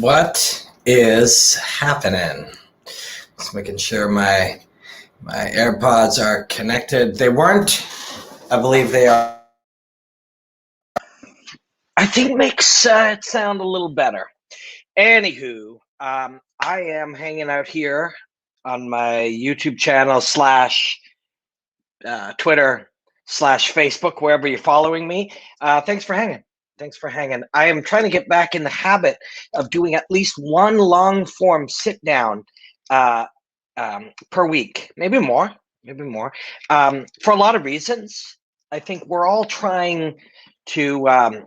What is happening? Just making sure my AirPods are connected. They weren't. I believe they are. I think makes it sound a little better. Anywho, I am hanging out here on my YouTube channel slash Twitter slash Facebook, wherever you're following me. Thanks for hanging. I am trying to get back in the habit of doing at least one long form sit down per week, maybe more, for a lot of reasons. I think we're all trying to,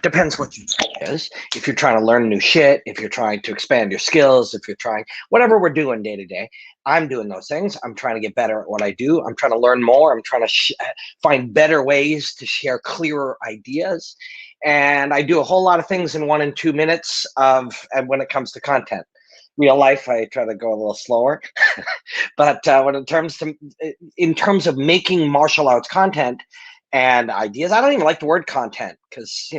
depends what your goal is. If you're trying to learn new shit, if you're trying to expand your skills, if you're trying, whatever we're doing day to day, I'm doing those things. I'm trying to get better at what I do. I'm trying to learn more. I'm trying to find better ways to share clearer ideas. And I do a whole lot of things in 1 and 2 minutes and when it comes to content. Real life, I try to go a little slower. But when in terms of making martial arts content and ideas, I don't even like the word content because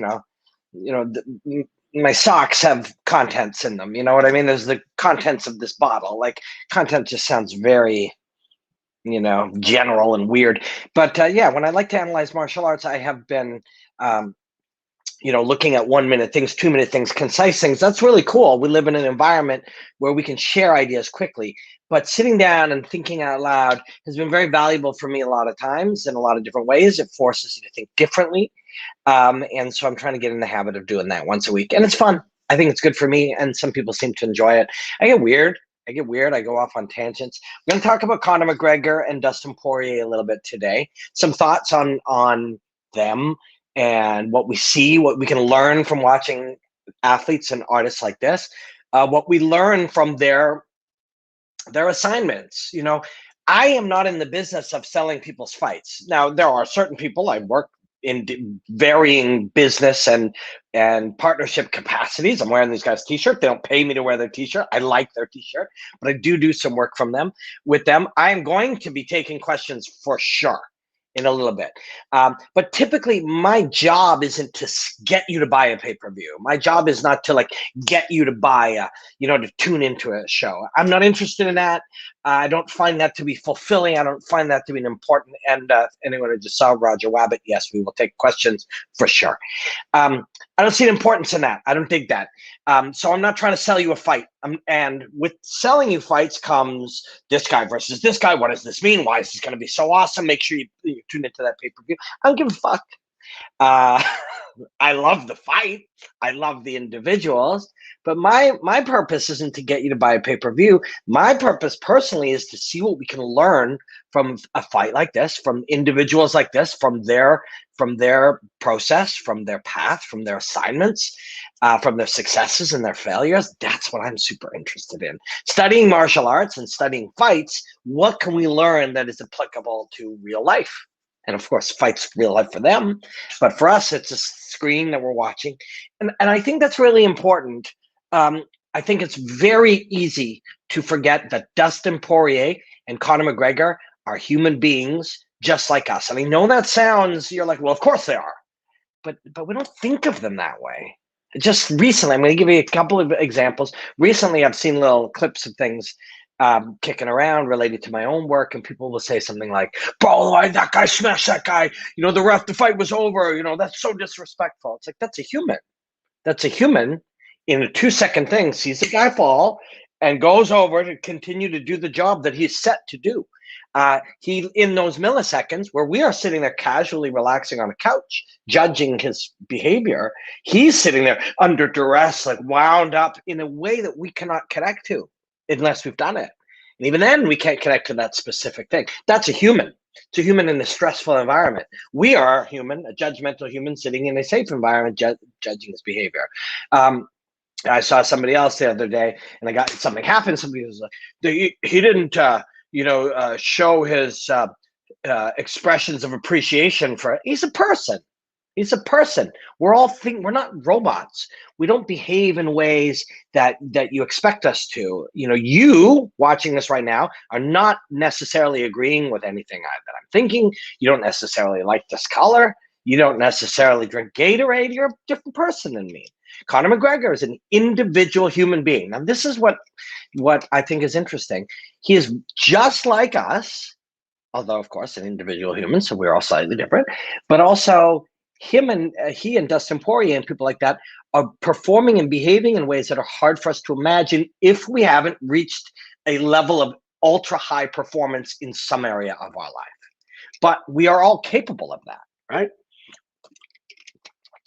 my socks have contents in them. You know what I mean? There's the contents of this bottle. Like, content just sounds very, general and weird. But when I like to analyze martial arts, I have been looking at 1 minute things, 2 minute things, concise things. That's really cool. We live in an environment where we can share ideas quickly, but sitting down and thinking out loud has been very valuable for me a lot of times in a lot of different ways. It forces you to think differently. And so I'm trying to get in the habit of doing that once a week, and it's fun. I think it's good for me, and some people seem to enjoy it. I get weird. I go off on tangents. We're going to talk about Conor McGregor and Dustin Poirier a little bit today. Some thoughts on them and what we see, what we can learn from watching athletes and artists like this, what we learn from their assignments. I am not in the business of selling people's fights. Now, there are certain people I work in varying business and partnership capacities. I'm wearing these guys' t-shirt. They don't pay me to wear their t-shirt. I like their t-shirt, but I do some work with them. I am going to be taking questions for sure in a little bit. But typically my job isn't to get you to buy a pay-per-view. My job is not to get you to buy to tune into a show. I'm not interested in that. I don't find that to be fulfilling. I don't find that to be an important. And anyone who just saw Roger Wabbit, yes, we will take questions for sure. I don't see an importance in that. I don't dig that. So I'm not trying to sell you a fight. And with selling you fights comes this guy versus this guy. What does this mean? Why is this going to be so awesome? Make sure you tune into that pay-per-view. I don't give a fuck. I love the fight. I love the individuals. But my purpose isn't to get you to buy a pay-per-view. My purpose personally is to see what we can learn from a fight like this, from individuals like this, from their process, from their path, from their assignments, from their successes and their failures. That's what I'm super interested in. Studying martial arts and studying fights, what can we learn that is applicable to real life? And of course, fights real life for them. But for us, it's a screen that we're watching. And I think that's really important. I think it's very easy to forget that Dustin Poirier and Conor McGregor are human beings just like us. And I know that sounds, you're like, well, of course they are. But we don't think of them that way. Just recently, I'm going to give you a couple of examples. Recently, I've seen little clips of things kicking around related to my own work, and people will say something like, bro, that guy smashed that guy. The fight was over. That's so disrespectful. It's like, that's a human. That's a human in a 2-second thing, sees the guy fall and goes over to continue to do the job that he's set to do. He, in those milliseconds where we are sitting there casually relaxing on a couch, judging his behavior, he's sitting there under duress, wound up in a way that we cannot connect to unless we've done it. And even then, we can't connect to that specific thing. That's a human. It's a human in a stressful environment. We are human, a judgmental human sitting in a safe environment, judging his behavior. I saw somebody else the other day, and something happened. Somebody was like, he didn't, show his expressions of appreciation for it. He's a person. He's a person. We're not robots. We don't behave in ways that you expect us to. You watching this right now are not necessarily agreeing with anything that I'm thinking. You don't necessarily like this color. You don't necessarily drink Gatorade. You're a different person than me. Conor McGregor is an individual human being. Now, this is what I think is interesting. He is just like us, although of course an individual human, so we're all slightly different. But also, he and Dustin Poirier and people like that are performing and behaving in ways that are hard for us to imagine if we haven't reached a level of ultra high performance in some area of our life. But we are all capable of that, right?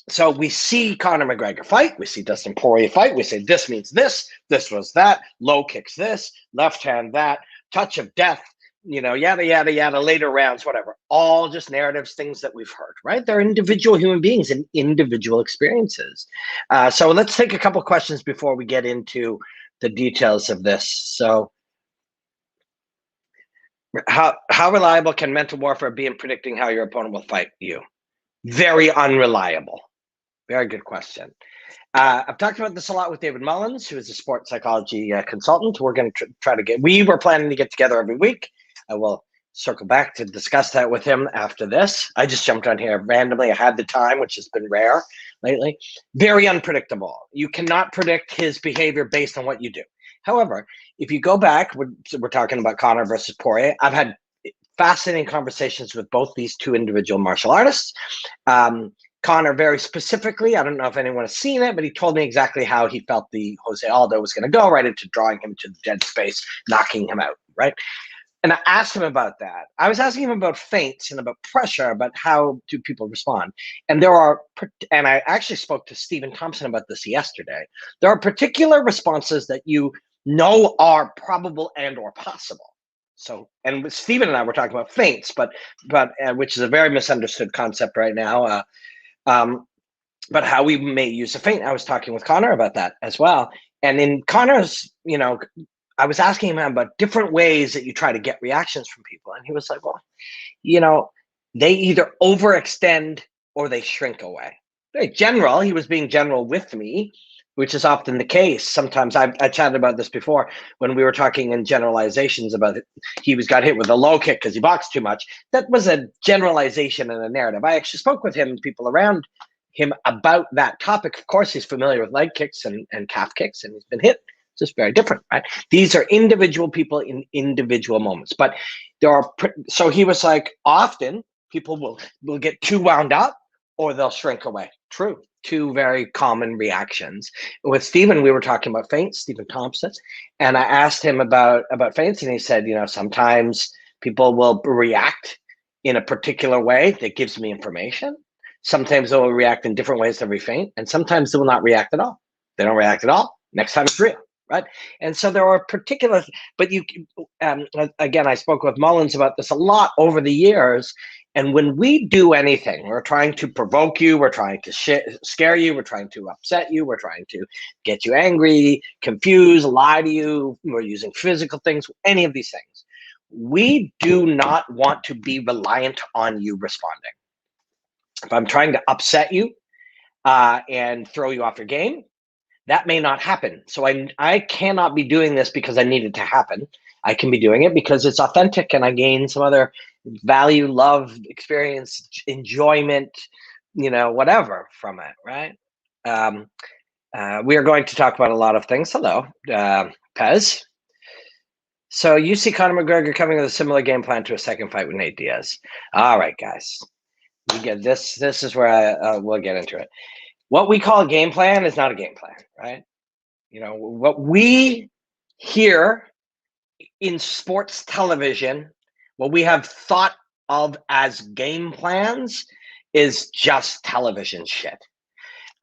So we see Conor McGregor fight, we see Dustin Poirier fight, we say this means this was that, low kicks this, left hand that, touch of death, yada, yada, yada, later rounds, whatever. All just narratives, things that we've heard, right? They're individual human beings and individual experiences. So let's take a couple questions before we get into the details of this. So how reliable can mental warfare be in predicting how your opponent will fight you? Very unreliable. Very good question. I've talked about this a lot with David Mullins, who is a sports psychology consultant. We're going to we were planning to get together every week. I will circle back to discuss that with him after this. I just jumped on here randomly. I had the time, which has been rare lately. Very unpredictable. You cannot predict his behavior based on what you do. However, if you go back, we're talking about Conor versus Poirier. I've had fascinating conversations with both these two individual martial artists. Conor, very specifically, I don't know if anyone has seen it, but he told me exactly how he felt the Jose Aldo was going to go, right into drawing him to the dead space, knocking him out, right? And I asked him about that. I was asking him about feints and about pressure, about how do people respond. And I actually spoke to Stephen Thompson about this yesterday. There are particular responses that are probable and or possible. So, and Stephen and I were talking about feints, but which is a very misunderstood concept right now. But how we may use a feint. I was talking with Conor about that as well. And in Conor's, I was asking him about different ways that you try to get reactions from people. And he was like, well, they either overextend or they shrink away. Very general. He was being general with me, which is often the case. Sometimes I chatted about this before when we were talking in generalizations about it. He got hit with a low kick because he boxed too much. That was a generalization and a narrative. I actually spoke with him and people around him about that topic. Of course, he's familiar with leg kicks and calf kicks, and he's been hit. It's just very different, right? These are individual people in individual moments. But so he was like, often people will get too wound up or they'll shrink away. True. Two very common reactions. With Stephen, we were talking about feints, Stephen Thompson, and I asked him about feints, and he said, sometimes people will react in a particular way that gives me information. Sometimes they will react in different ways to every feint, and sometimes they will not react at all. They don't react at all. Next time it's real, right? And so there are particular, but again, I spoke with Mullins about this a lot over the years. And when we do anything, we're trying to provoke you, we're trying to scare you, we're trying to upset you, we're trying to get you angry, confuse, lie to you, we're using physical things, any of these things. We do not want to be reliant on you responding. If I'm trying to upset you and throw you off your game, that may not happen. So I cannot be doing this because I need it to happen. I can be doing it because it's authentic and I gain some other value, love, experience, enjoyment, whatever from it, right? We are going to talk about a lot of things. Hello, Pez. So you see Conor McGregor coming with a similar game plan to a second fight with Nate Diaz. All right, guys. We get this. This is where we'll get into it. What we call a game plan is not a game plan, right? What we hear in sports television, what we have thought of as game plans is just television shit.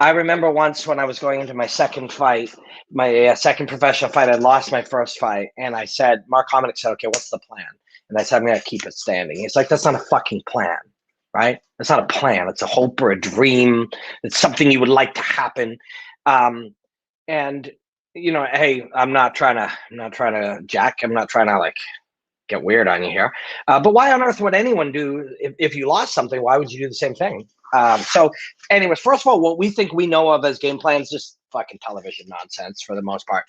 I remember once when I was going into my second fight, my second professional fight, I lost my first fight, and I said, Mark Hominick said, okay, what's the plan? And I said, I'm going to keep it standing. He's like, that's not a fucking plan, right? It's not a plan. It's a hope or a dream. It's something you would like to happen. And hey, I'm not trying to jack. I'm not trying to like get weird on you here. But why on earth would anyone do, if you lost something, why would you do the same thing? So anyways, first of all, what we think we know of as game plans, just fucking television nonsense for the most part.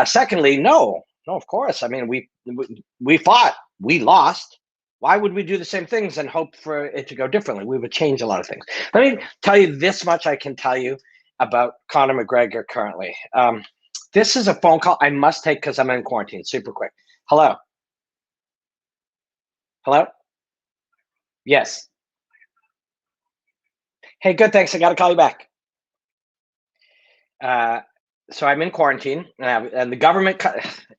Secondly, no, of course. I mean, we fought, we lost. Why would we do the same things and hope for it to go differently? We would change a lot of things. Let me tell you this much I can tell you. about Conor McGregor currently. This is a phone call I must take because I'm in quarantine. Super quick. Hello. Hello. Yes. Hey, good. Thanks. I got to call you back. Uh, so I'm in quarantine, and the government.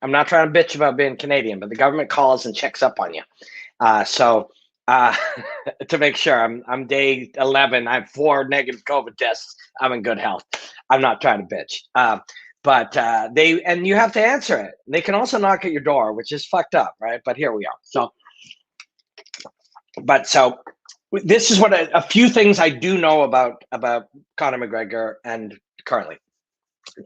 I'm not trying to bitch about being Canadian, but the government calls and checks up on you. So to make sure, I'm day 11. I have 4 negative COVID tests. I'm in good health. I'm not trying to bitch. But you have to answer it. They can also knock at your door, which is fucked up, right? But here we are. So this is what a few things I do know about Conor McGregor and currently,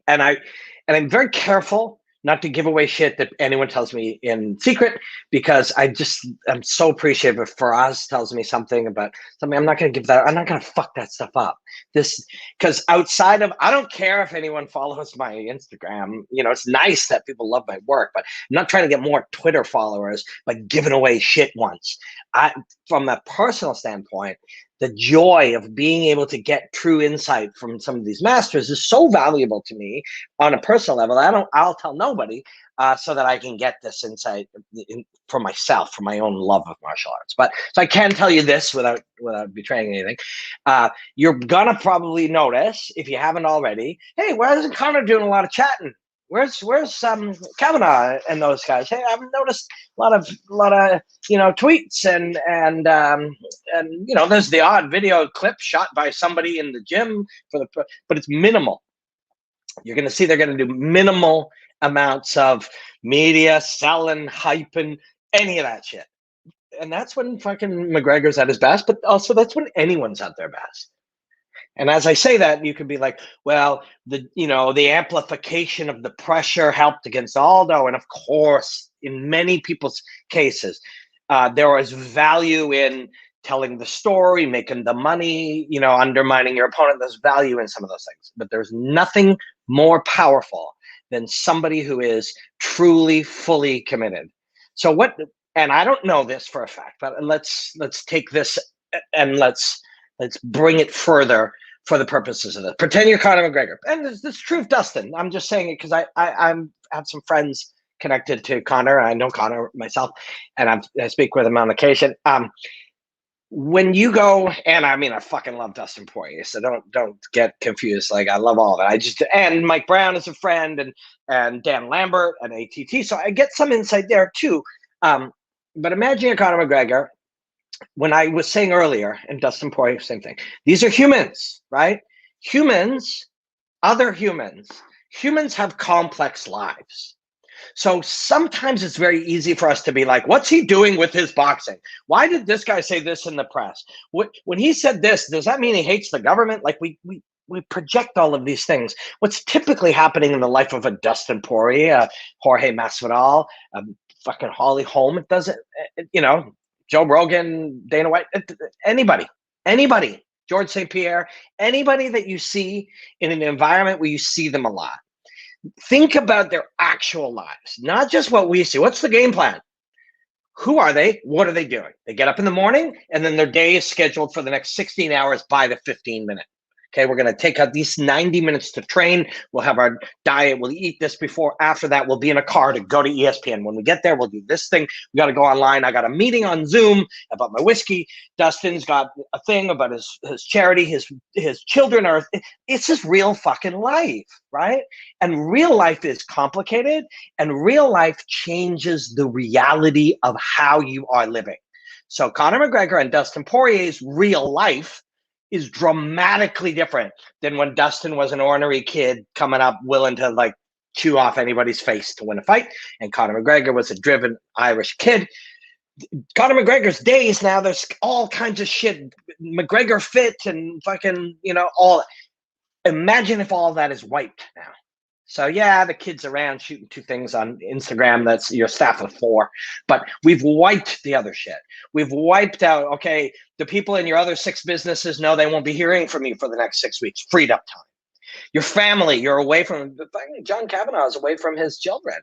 and I'm very careful not to give away shit that anyone tells me in secret, because I'm so appreciative if Faraz tells me something about something. I'm not going to give that. I'm not going to fuck that stuff up. Because outside of, I don't care if anyone follows my Instagram. It's nice that people love my work, but I'm not trying to get more Twitter followers by giving away shit once. From a personal standpoint, the joy of being able to get true insight from some of these masters is so valuable to me on a personal level. I'll tell nobody, so that I can get this insight for myself, for my own love of martial arts. But so I can tell you this without betraying anything. You're gonna probably notice, if you haven't already, hey, why isn't Conor doing a lot of chatting? Where's Kavanaugh and those guys? Hey, I've noticed a lot of tweets and there's the odd video clip shot by somebody in the gym but it's minimal. You're going to see they're going to do minimal amounts of media, selling, hyping, any of that shit. And that's when fucking McGregor's at his best, but also that's when anyone's at their best. And as I say that, you could be like, well, the amplification of the pressure helped against Aldo. And of course, in many people's cases, there was value in telling the story, making the money, undermining your opponent. There's value in some of those things. But there's nothing more powerful than somebody who is truly, fully committed. So and I don't know this for a fact, but let's take this and let's bring it further for the purposes of this. Pretend you're Conor McGregor. And this true of Dustin. I'm just saying it because I have some friends connected to Conor. I know Conor myself, and I speak with him on occasion. When you go, and I fucking love Dustin Poirier, so don't get confused. Like, I love all of it. And Mike Brown is a friend, and Dan Lambert and ATT. So I get some insight there too. But imagine you're Conor McGregor. When I was saying earlier, and Dustin Poirier, same thing. These are humans, right? Humans, other humans. Humans have complex lives. So sometimes it's very easy for us to be like, what's he doing with his boxing? Why did this guy say this in the press? When he said this, does that mean he hates the government? Like, we project all of these things. What's typically happening in the life of a Dustin Poirier, Jorge Masvidal, fucking Holly Holm, it doesn't, Joe Rogan, Dana White, anybody, George St. Pierre, anybody that you see in an environment where you see them a lot. Think about their actual lives, not just what we see. What's the game plan? Who are they? What are they doing? They get up in the morning, and then their day is scheduled for the next 16 hours by the 15-minute. Okay, we're going to take out these 90 minutes to train. We'll have our diet. We'll eat this before. After that, we'll be in a car to go to ESPN. When we get there, we'll do this thing. We got to go online. I got a meeting on Zoom about my whiskey. Dustin's got a thing about his charity. His children are. It's just real fucking life, right? And real life is complicated, and real life changes the reality of how you are living. So Conor McGregor and Dustin Poirier's real life is dramatically different than when Dustin was an ornery kid coming up willing to like chew off anybody's face to win a fight, and Conor McGregor was a driven Irish kid. Conor McGregor's days now, there's all kinds of shit, McGregor fit and fucking, all. Imagine if all of that is wiped now. So yeah, the kid's around shooting 2 things on Instagram. That's your staff of 4. But we've wiped the other shit. We've wiped out, okay, the people in your other 6 businesses know they won't be hearing from you for the next 6 weeks. Freed up time. Your family, you're away from, John Kavanaugh is away from his children.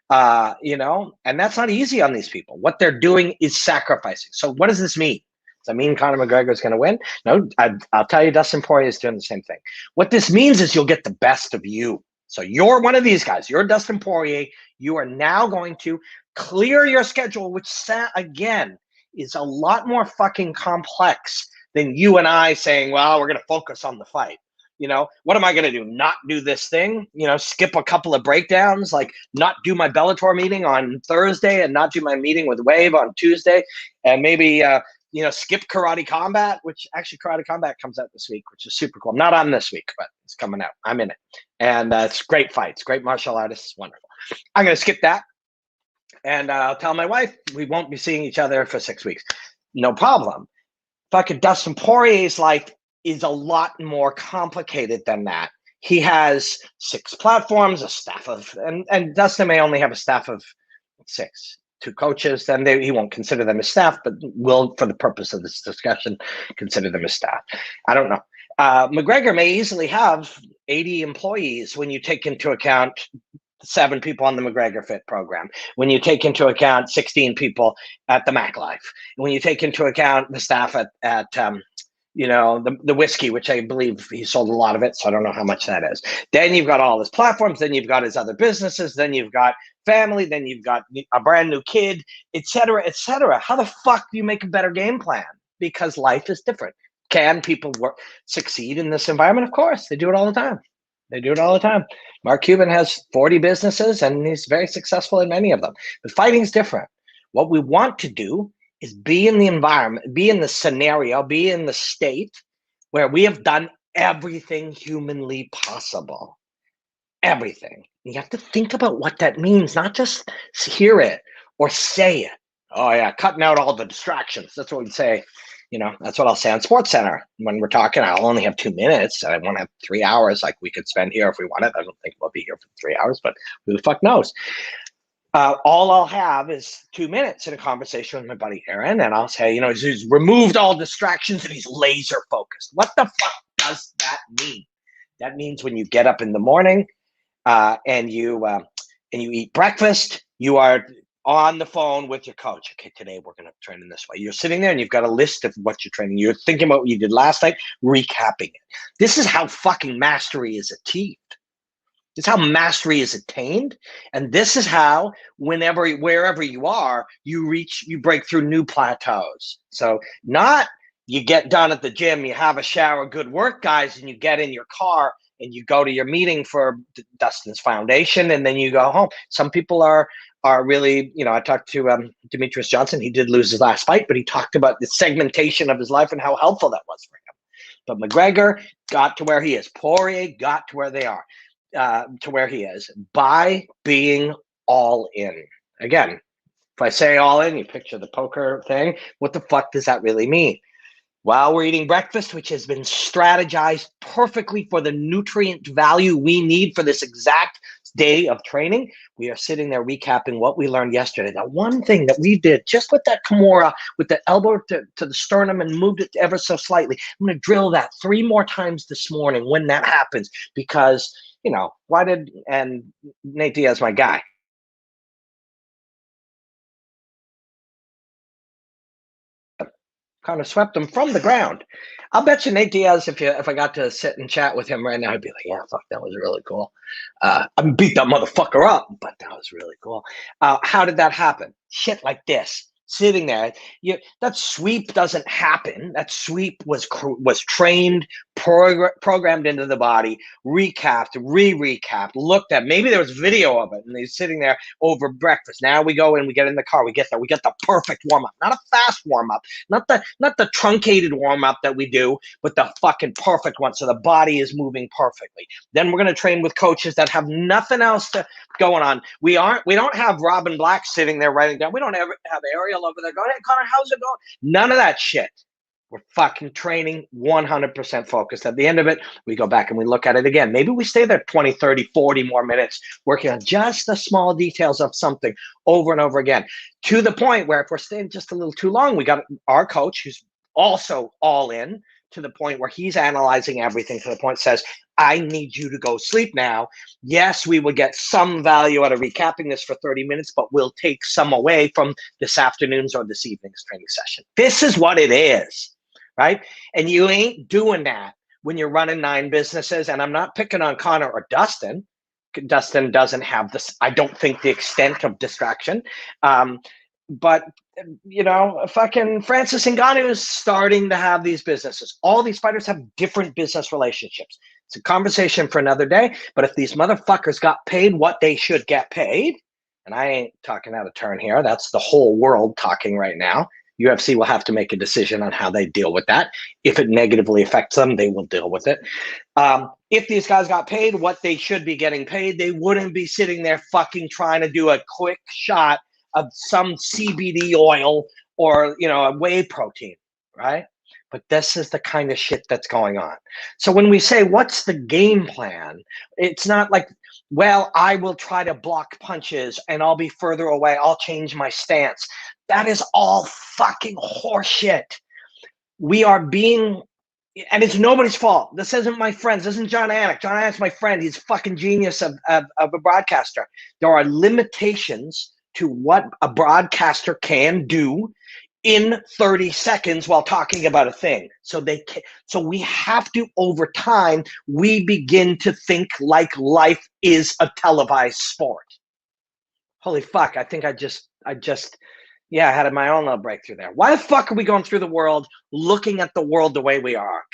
And that's not easy on these people. What they're doing is sacrificing. So what does this mean? Does that mean Conor McGregor is going to win? No, I'll tell you, Dustin Poirier is doing the same thing. What this means is you'll get the best of you. So you're one of these guys. You're Dustin Poirier. You are now going to clear your schedule, which, again, is a lot more fucking complex than you and I saying, well, we're going to focus on the fight. You know, what am I going to do? Not do this thing? You know, skip a couple of breakdowns, like not do my Bellator meeting on Thursday and not do my meeting with Wave on Tuesday, and maybe, you know, skip Karate Combat, which actually Karate Combat comes out this week, which is super cool. I'm not on this week, but it's coming out. I'm in it. And it's great fights, great martial artists, wonderful. I'm going to skip that. And I'll tell my wife we won't be seeing each other for 6 weeks. No problem. Fucking Dustin Poirier's life is a lot more complicated than that. He has 6 platforms, a staff of, and Dustin may only have a staff of 6, 2 coaches. Then he won't consider them as staff, but will, for the purpose of this discussion, consider them as staff. I don't know. McGregor may easily have 80 employees when you take into account 7 people on the McGregor Fit program, when you take into account 16 people at the Mac Life, when you take into account the staff at you know, the whiskey, which I believe he sold a lot of it, so I don't know how much that is. Then you've got all his platforms, then you've got his other businesses, then you've got family, then you've got a brand new kid, et cetera, et cetera. How the fuck do you make a better game plan? Because life is different. Can people succeed in this environment? Of course, they do it all the time. They do it all the time. Mark Cuban has 40 businesses, and he's very successful in many of them. But fighting's different. What we want to do is be in the environment, be in the scenario, be in the state where we have done everything humanly possible. Everything. You have to think about what that means, not just hear it or say it. Oh yeah, cutting out all the distractions. That's what we'd say. You know, that's what I'll say on SportsCenter when we're talking. I'll only have 2 minutes. I won't have 3 hours like we could spend here if we wanted. I don't think we'll be here for 3 hours, but who the fuck knows? All I'll have is 2 minutes in a conversation with my buddy Aaron, and I'll say, you know, he's removed all distractions and he's laser focused. What the fuck does that mean? That means when you get up in the morning and you eat breakfast, you are on the phone with your coach. Okay, today we're going to train in this way. You're sitting there and you've got a list of what you're training. You're thinking about what you did last night, recapping it. This is how fucking mastery is achieved. This is how mastery is attained. And this is how, wherever you are, you break through new plateaus. So not you get done at the gym, you have a shower, good work, guys, and you get in your car and you go to your meeting for Dustin's foundation, and then you go home. Some people are really, you know, I talked to Demetrius Johnson. He did lose his last fight, but he talked about the segmentation of his life and how helpful that was for him. But McGregor got to where he is. Poirier got to where they are, to where he is by being all in. Again, if I say all in, you picture the poker thing. What the fuck does that really mean? While we're eating breakfast, which has been strategized perfectly for the nutrient value we need for this exact day of training, we are sitting there recapping what we learned yesterday. That one thing that we did just with that Kimura, with the elbow to the sternum and moved it ever so slightly. I'm going to drill that 3 more times this morning when that happens, because, you know, and Nate Diaz, my guy, kind of swept him from the ground. I'll bet you Nate Diaz, if I got to sit and chat with him right now, I'd be like, yeah, fuck, that was really cool. I beat that motherfucker up, but that was really cool. How did that happen? Shit like this. Sitting there, that sweep doesn't happen. That sweep was trained, programmed into the body, recapped, re-recapped, looked at. Maybe there was video of it, and he's sitting there over breakfast. Now we go in, we get in the car, we get there, we get the perfect warm up, not a fast warm up, not the truncated warm up that we do, but the fucking perfect one, so the body is moving perfectly. Then we're gonna train with coaches that have nothing else going on. We don't have Robin Black sitting there writing down. We don't ever have Ariel over there going, hey, Conor, how's it going? None of that shit. We're fucking training 100% focused. At the end of it, we go back and we look at it again. Maybe we stay there 20, 30, 40 more minutes working on just the small details of something over and over again, to the point where if we're staying just a little too long, we got our coach who's also all in, to the point where he's analyzing everything, to the point says, I need you to go sleep now. Yes, we will get some value out of recapping this for 30 minutes, but we'll take some away from this afternoon's or this evening's training session. This is what it is, right? And you ain't doing that when you're running 9 businesses. And I'm not picking on Conor or Dustin. Dustin doesn't have this, I don't think, the extent of distraction. But fucking Francis Ngannou is starting to have these businesses. All these fighters have different business relationships. It's a conversation for another day. But if these motherfuckers got paid what they should get paid, and I ain't talking out of turn here, that's the whole world talking right now. UFC will have to make a decision on how they deal with that. If it negatively affects them, they will deal with it. If these guys got paid what they should be getting paid, they wouldn't be sitting there fucking trying to do a quick shot of some CBD oil or, a whey protein, right? But this is the kind of shit that's going on. So when we say, what's the game plan? It's not like, well, I will try to block punches and I'll be further away. I'll change my stance. That is all fucking horseshit. We are being, and it's nobody's fault. This isn't my friends. This isn't John Anik. John Anik's my friend. He's a fucking genius of a broadcaster. There are limitations to what a broadcaster can do in 30 seconds while talking about a thing. So we have to, over time, we begin to think like life is a televised sport. Holy fuck, I think I had my own little breakthrough there. Why the fuck are we going through the world looking at the world the way we are?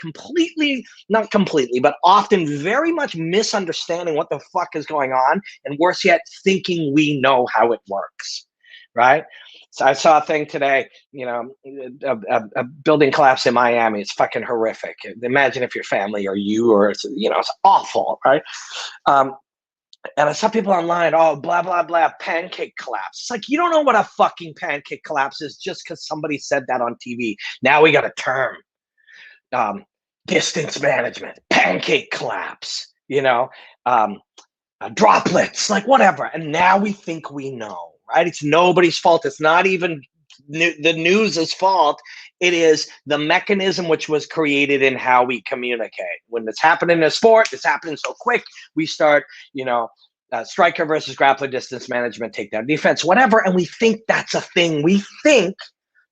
Not completely, but often very much misunderstanding what the fuck is going on, and worse yet, thinking we know how it works, right? So I saw a thing today, a building collapse in Miami. It's fucking horrific. Imagine if your family or you, or it's awful, right? And I saw people online, blah, blah, blah, pancake collapse. It's like, you don't know what a fucking pancake collapse is just because somebody said that on TV. Now we got a term, distance management, pancake collapse, droplets, like whatever. And now we think we know, right? It's nobody's fault. It's not even the news's fault. It is the mechanism which was created in how we communicate. When it's happening in a sport, it's happening so quick, we start, striker versus grappler, distance management, takedown defense, whatever, and we think that's a thing. We think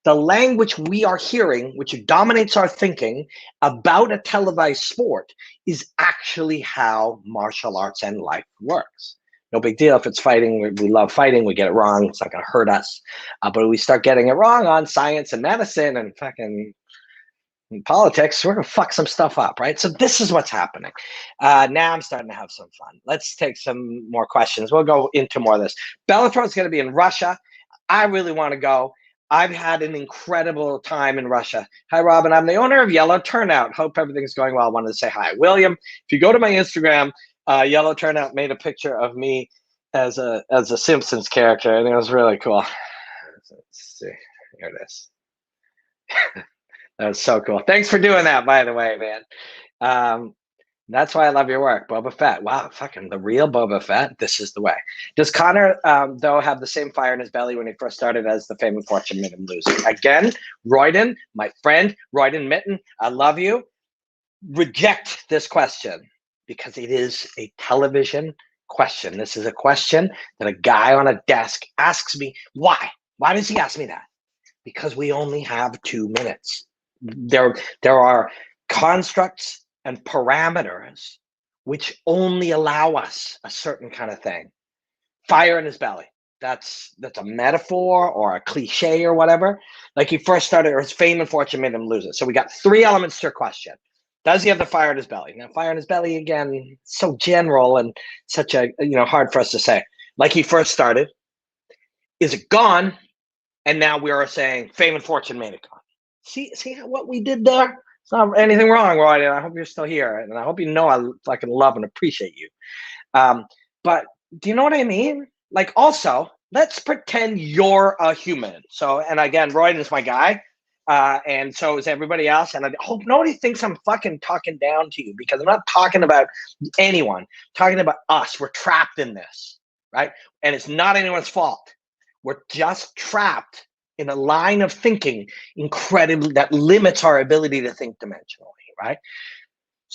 the language we are hearing, which dominates our thinking about a televised sport, is actually how martial arts and life works. No big deal if it's fighting. We love fighting. We get it wrong. It's not going to hurt us. But we start getting it wrong on science and medicine and fucking politics, we're going to fuck some stuff up, right? So this is what's happening. Now I'm starting to have some fun. Let's take some more questions. We'll go into more of this. Bellator is going to be in Russia. I really want to go. I've had an incredible time in Russia. Hi, Robin. I'm the owner of Yellow Turnout. Hope everything's going well. I wanted to say hi. William, if you go to my Instagram, Yellow Turnout made a picture of me as a Simpsons character, and it was really cool. Let's see. Here it is. That was so cool. Thanks for doing that, by the way, man. That's why I love your work. Boba Fett. Wow, fucking the real Boba Fett. This is the way. Does Conor, though, have the same fire in his belly when he first started as the fame and fortune made him lose? Again, Royden, my friend, Royden Mitten, I love you. Reject this question because it is a television question. This is a question that a guy on a desk asks me. Why? Why does he ask me that? Because we only have 2 minutes. There are constructs and parameters which only allow us a certain kind of thing. Fire in his belly. That's a metaphor or a cliche or whatever. Like he first started, or his fame and fortune made him lose it. So we got 3 elements to your question. Does he have the fire in his belly? Now, fire in his belly, again, so general and such a, hard for us to say. Like he first started. Is it gone? And now we are saying fame and fortune made it gone. See what we did there? It's not anything wrong, Roy. I hope you're still here. And I hope you know I fucking love and appreciate you. But do you know what I mean? Like, also, let's pretend you're a human. So, and again, Roy is my guy. And so is everybody else. And I hope nobody thinks I'm fucking talking down to you, because I'm not talking about anyone. I'm talking about us. We're trapped in this, right? And it's not anyone's fault. We're just trapped in a line of thinking incredibly that limits our ability to think dimensionally, right?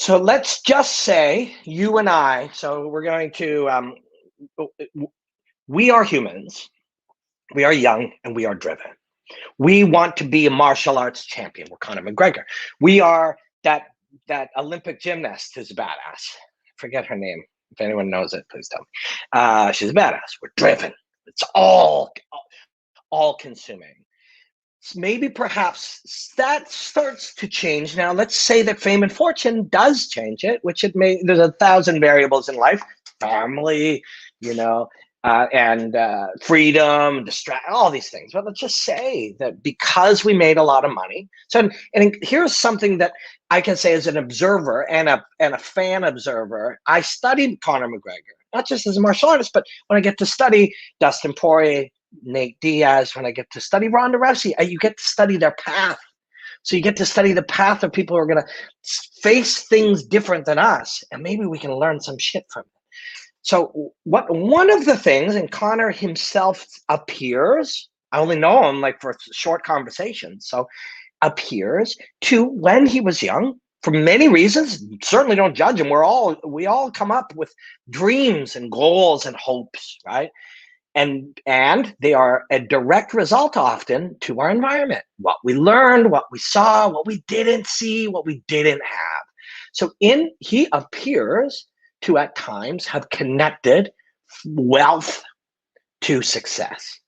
So let's just say you and I, so we're going to, we are humans, we are young, and we are driven. We want to be a martial arts champion. We're Conor McGregor. We are that Olympic gymnast who's a badass. Forget her name. If anyone knows it, please tell me. She's a badass. We're driven. It's all consuming. Maybe perhaps that starts to change. Now, let's say that fame and fortune does change it, which it may. There's 1,000 variables in life, family, you know, and freedom, distract, all these things. But let's just say that because we made a lot of money. So, and here's something that I can say as an observer and a fan observer. I studied Conor McGregor, not just as a martial artist, but when I get to study Dustin Poirier, Nate Diaz, when I get to study Ronda Rousey, you get to study their path. So you get to study the path of people who are going to face things different than us, and maybe we can learn some shit from it. So one of the things, and Conor himself appears, I only know him like for short conversations, so appears to when he was young, for many reasons, certainly don't judge him. We all come up with dreams and goals and hopes, right? And they are a direct result often to our environment, what we learned, what we saw, what we didn't see, what we didn't have. So he appears to at times have connected wealth to success,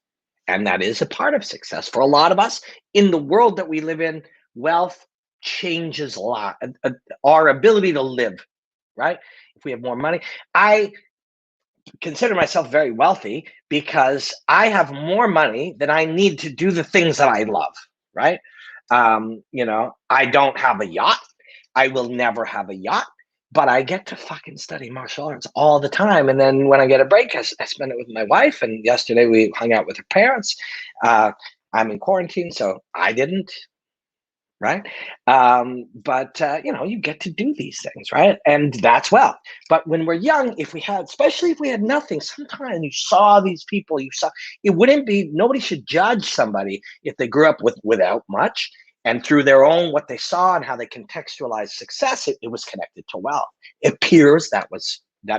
and that is a part of success for a lot of us in the world that we live in. Wealth changes a lot, our ability to live, right? If we have more money, I consider myself very wealthy because I have more money than I need to do the things that I love, right? I don't have a yacht. I will never have a yacht, but I get to fucking study martial arts all the time. And then when I get a break, I spend it with my wife. And yesterday we hung out with her parents. I'm in quarantine, so I didn't, right? But you get to do these things, right? And that's wealth. But when we're young, especially if we had nothing, sometimes you saw these people, nobody should judge somebody if they grew up without much. And through their own, what they saw and how they contextualized success, it was connected to wealth. It appears that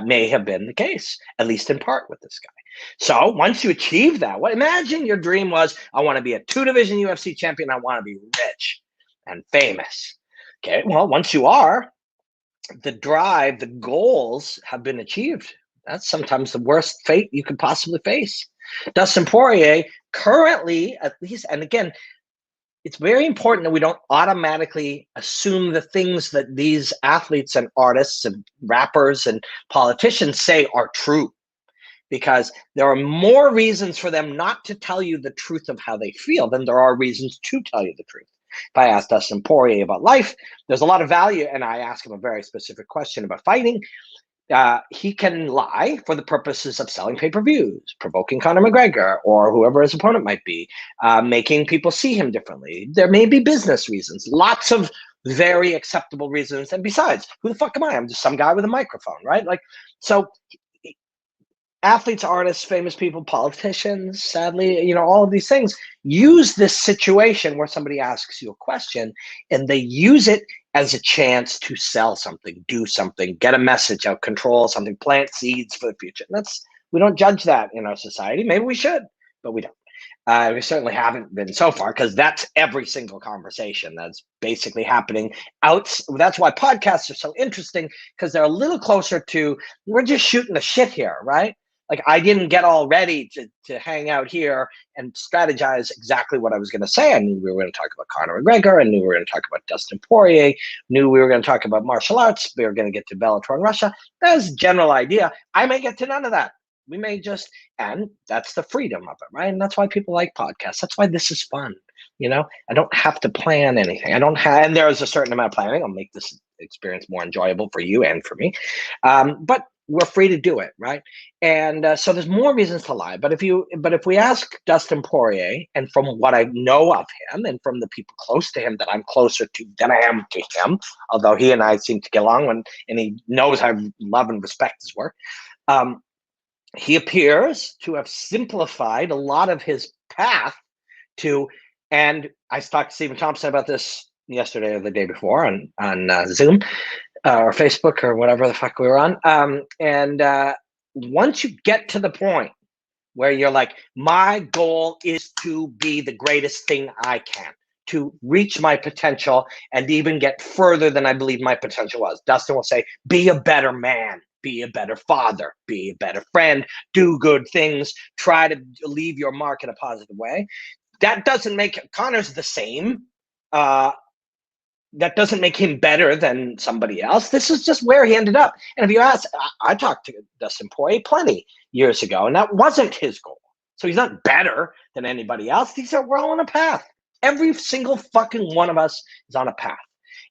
may have been the case, at least in part with this guy. So once you achieve that, imagine your dream was, I want to be a 2-division UFC champion. I want to be rich and famous. Okay, well, once you are, the drive, the goals have been achieved. That's sometimes the worst fate you could possibly face. Dustin Poirier currently, at least, and again, it's very important that we don't automatically assume the things that these athletes and artists and rappers and politicians say are true, because there are more reasons for them not to tell you the truth of how they feel than there are reasons to tell you the truth. If I ask Dustin Poirier about life, there's a lot of value, and I ask him a very specific question about fighting. He can lie for the purposes of selling pay-per-views, provoking Conor McGregor or whoever his opponent might be, making people see him differently. There may be business reasons, lots of very acceptable reasons. And besides, who the fuck am I? I'm just some guy with a microphone, right? So athletes, artists, famous people, politicians, sadly, all of these things use this situation where somebody asks you a question and they use it as a chance to sell something, do something, get a message out, control something, plant seeds for the future. And we don't judge that in our society. Maybe we should, but we don't. We certainly haven't been so far, because that's every single conversation that's basically happening out. That's why podcasts are so interesting, because they're a little closer to, we're just shooting the shit here, right? Like, I didn't get all ready to hang out here and strategize exactly what I was going to say. I knew we were going to talk about Conor McGregor. I knew we were going to talk about Dustin Poirier. Knew we were going to talk about martial arts. We were going to get to Bellator in Russia. That was a general idea. I may get to none of that. We may just, and that's the freedom of it, right? And that's why people like podcasts. That's why this is fun. I don't have to plan anything. And there is a certain amount of planning. I'll make this experience more enjoyable for you and for me. But we're free to do it, right? And so there's more reasons to lie. But if we ask Dustin Poirier, and from what I know of him, and from the people close to him that I'm closer to than I am to him, although he and I seem to get along, and he knows I love and respect his work, he appears to have simplified a lot of his path to. And I talked to Stephen Thompson about this yesterday or the day before on Zoom. or Facebook or whatever the fuck we were on. And once you get to the point where you're like, my goal is to be the greatest thing I can, to reach my potential and even get further than I believe my potential was. Dustin will say, be a better man, be a better father, be a better friend, do good things, try to leave your mark in a positive way. That doesn't make Conor's the same. That doesn't make him better than somebody else. This is just where he ended up. And if you ask, I talked to Dustin Poirier plenty years ago, and that wasn't his goal. So he's not better than anybody else. These are, we're all on a path. Every single fucking one of us is on a path.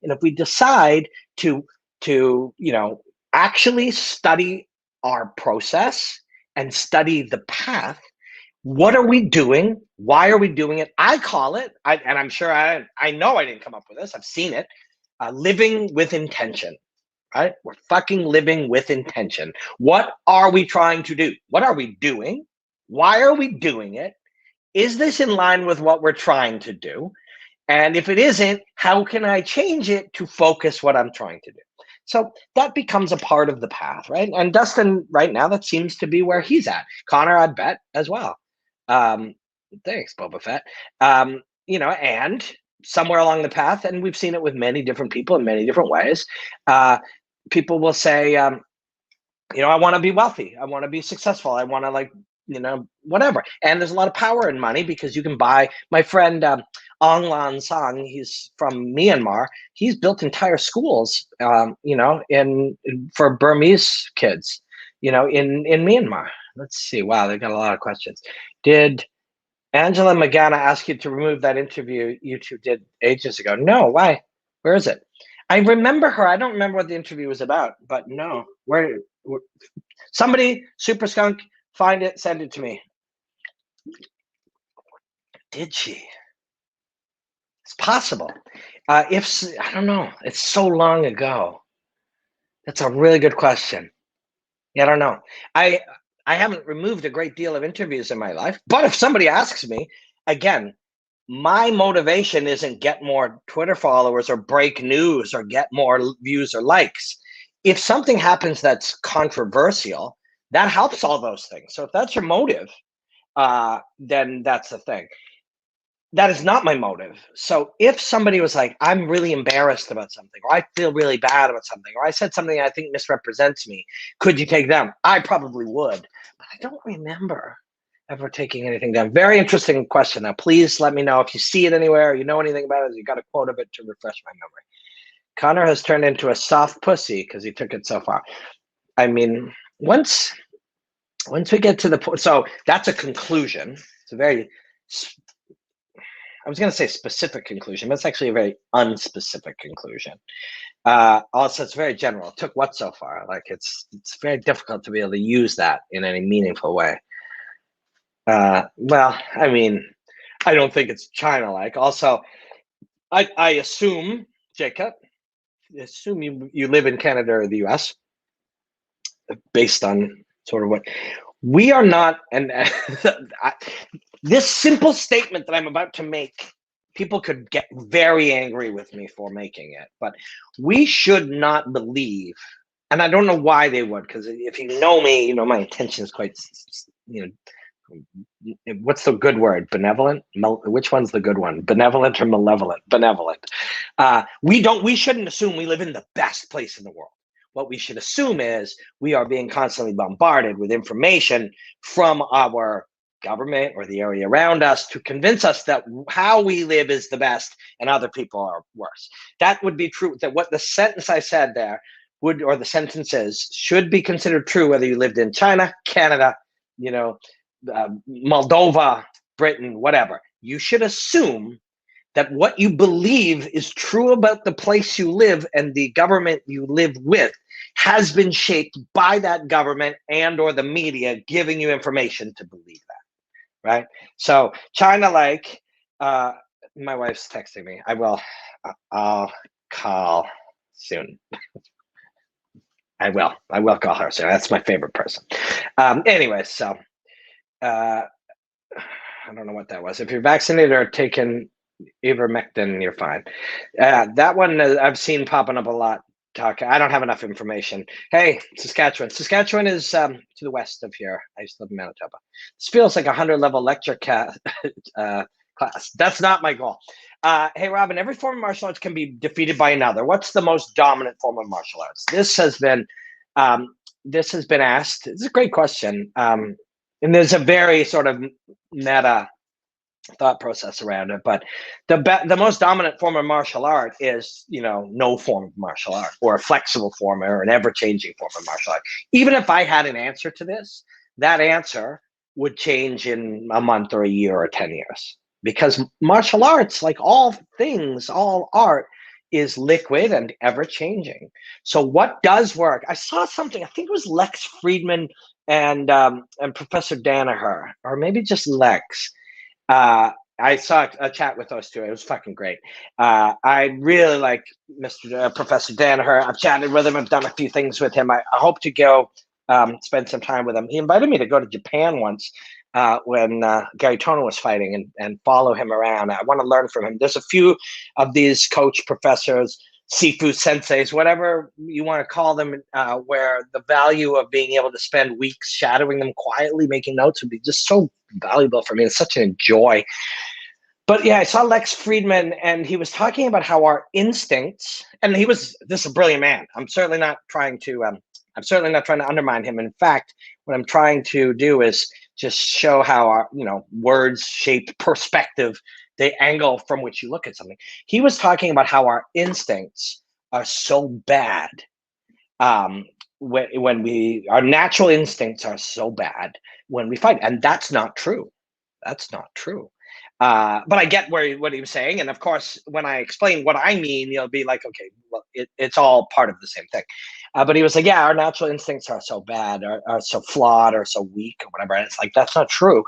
And if we decide to actually study our process and study the path, what are we doing? Why are we doing it? I call it, and I'm sure I know I didn't come up with this. I've seen it. Living with intention, right? We're fucking living with intention. What are we trying to do? What are we doing? Why are we doing it? Is this in line with what we're trying to do? And if it isn't, how can I change it to focus what I'm trying to do? So that becomes a part of the path, right? And Dustin, right now, that seems to be where he's at. Conor, I bet, as well. Thanks, Boba Fett. And somewhere along the path, and we've seen it with many different people in many different ways, people will say, I want to be wealthy. I want to be successful. I want to whatever. And there's a lot of power in money because you can buy. My friend Ong Lan Sang, he's from Myanmar. He's built entire schools, for Burmese kids, in Myanmar. Let's see. Wow, they've got a lot of questions. Did Angela Magana ask you to remove that interview YouTube did ages ago? No. Why? Where is it? I remember her. I don't remember what the interview was about, but no. Where somebody, Super Skunk, find it, send it to me. Did she? It's possible. I don't know. It's so long ago. That's a really good question. Yeah, I don't know. I haven't removed a great deal of interviews in my life, but if somebody asks me, again, my motivation isn't get more Twitter followers or break news or get more views or likes. If something happens that's controversial, that helps all those things. So if that's your motive, then that's the thing. That is not my motive. So if somebody was like, I'm really embarrassed about something, or I feel really bad about something, or I said something I think misrepresents me, could you take down? I probably would, but I don't remember ever taking anything down. Very interesting question. Now, please let me know if you see it anywhere, or you know anything about it, you got a quote of it to refresh my memory. Conor has turned into a soft pussy because he took it so far. I mean, once we get to the point, so that's a conclusion. It's a very, I was going to say specific conclusion, but it's actually a very unspecific conclusion. Also, it's very general. It took what so far? Like it's very difficult to be able to use that in any meaningful way. Well, I mean, I don't think it's China-like. Also, I assume, Jacob, you live in Canada or the US, based on sort of what we are not, and this simple statement that I'm about to make, people could get very angry with me for making it, but we should not believe, and I don't know why they would, because if you know me, you know my intention is quite, what's the good word? Benevolent? Which one's the good one? Benevolent or malevolent? Benevolent. We shouldn't assume we live in the best place in the world. What we should assume is we are being constantly bombarded with information from our government or the area around us to convince us that how we live is the best and other people are worse. That would be true. That what the sentence I said there would, or the sentences should be considered true whether you lived in China, Canada, Moldova, Britain, whatever. You should assume that what you believe is true about the place you live and the government you live with has been shaped by that government and or the media giving you information to believe that, right? So China, like, my wife's texting me. I'll call soon. I will call her soon. That's my favorite person. Anyway, so I don't know what that was. If you're vaccinated or taken ivermectin, you're fine. That one I've seen popping up a lot talk. I don't have enough information. Hey, Saskatchewan. Saskatchewan is to the west of here. I used to live in Manitoba. This feels like a 100-level lecture class. That's not my goal. Hey, Robin, every form of martial arts can be defeated by another. What's the most dominant form of martial arts? This has been asked. It's a great question. And there's a very sort of meta thought process around it, but the most dominant form of martial art is, no form of martial art, or a flexible form, or an ever-changing form of martial art. Even if I had an answer to this, that answer would change in a month or a year or 10 years, because martial arts, like all things, all art, is liquid and ever-changing. So what does work? I saw something, I think it was Lex Friedman and Professor Danaher, or maybe just Lex. I saw a chat with those two. It was fucking great. I really like Mr. Professor Danaher. I've chatted with him. I've done a few things with him. I hope to go spend some time with him. He invited me to go to Japan once when Gary Tono was fighting, and follow him around. I want to learn from him. There's a few of these coach professors, Sifu senseis, whatever you want to call them, where the value of being able to spend weeks shadowing them quietly, making notes, would be just so valuable for me. It's such a joy. But yeah, I saw Lex Friedman, and he was talking about how our instincts, and this is a brilliant man. I'm certainly not trying to undermine him. In fact, what I'm trying to do is just show how our, words shape perspective, the angle from which you look at something. He was talking about how our instincts are so bad. When our natural instincts are so bad when we fight, and that's not true. That's not true. But I get what he was saying, and of course, when I explain what I mean, you'll be like, okay, well, it's all part of the same thing. But he was like, yeah, our natural instincts are so bad, are so flawed, or so weak, or whatever. And it's like, that's not true.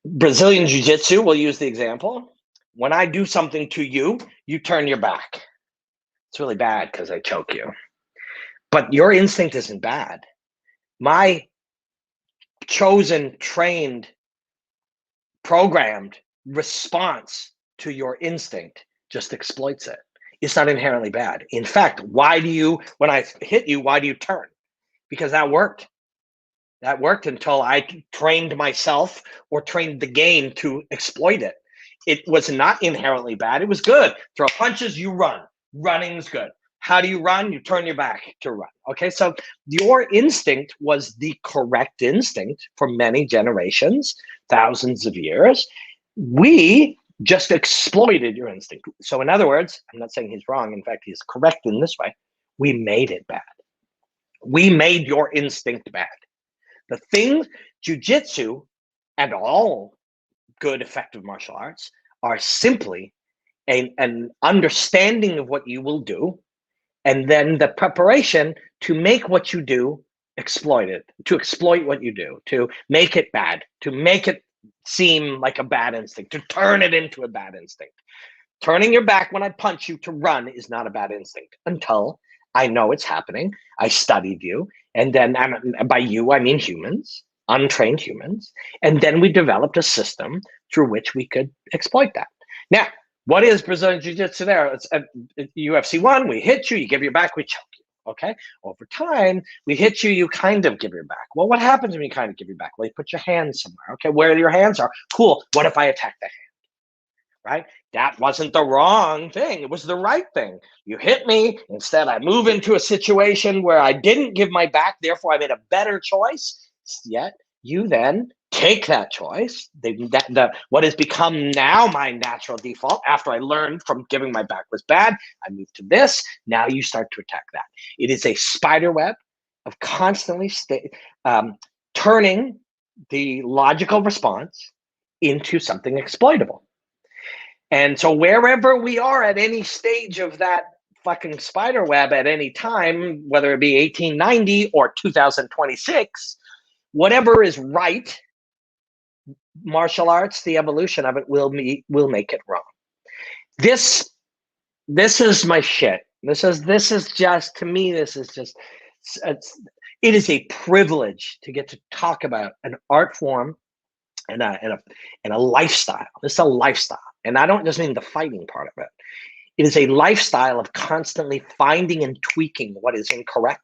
Brazilian Jiu-Jitsu, we'll use the example. When I do something to you, you turn your back. It's really bad because I choke you. But your instinct isn't bad. My chosen, trained, programmed response to your instinct just exploits it. It's not inherently bad. In fact, when I hit you, why do you turn? Because that worked. That worked until I trained myself or trained the game to exploit it. It was not inherently bad. It was good. Throw punches, you run. Running's good. How do you run? You turn your back to run. Okay, so your instinct was the correct instinct for many generations, thousands of years. We just exploited your instinct. So in other words, I'm not saying he's wrong. In fact, he's correct in this way. We made it bad. We made your instinct bad. The thing, jiu-jitsu and all good, effective martial arts are simply an understanding of what you will do, and then the preparation to make what you do exploited, to exploit what you do, to make it bad, to make it seem like a bad instinct, to turn it into a bad instinct. Turning your back when I punch you to run is not a bad instinct until I know it's happening. I studied you, and then by you, I mean humans, untrained humans. And then we developed a system through which we could exploit that. Now, what is Brazilian Jiu-Jitsu there? It's UFC 1, we hit you, you give your back, we choke you. Okay. Over time, we hit you, you kind of give your back. Well, what happens when you kind of give your back? Well, you put your hands somewhere. Okay. Where your hands are. Cool. What if I attack the hand? Right? That wasn't the wrong thing. It was the right thing. You hit me. Instead, I move into a situation where I didn't give my back. Therefore, I made a better choice. Yet, you then take that choice. What has become now my natural default after I learned from giving my back was bad. I moved to this. Now you start to attack that. It is a spider web of constantly turning the logical response into something exploitable. And so wherever we are at any stage of that fucking spider web at any time, whether it be 1890 or 2026, whatever is right, martial arts, the evolution of it will make it wrong. This is my shit. This is just, to me, it is a privilege to get to talk about an art form and a lifestyle. This is a lifestyle. And I don't just mean the fighting part of it. It is a lifestyle of constantly finding and tweaking what is incorrect,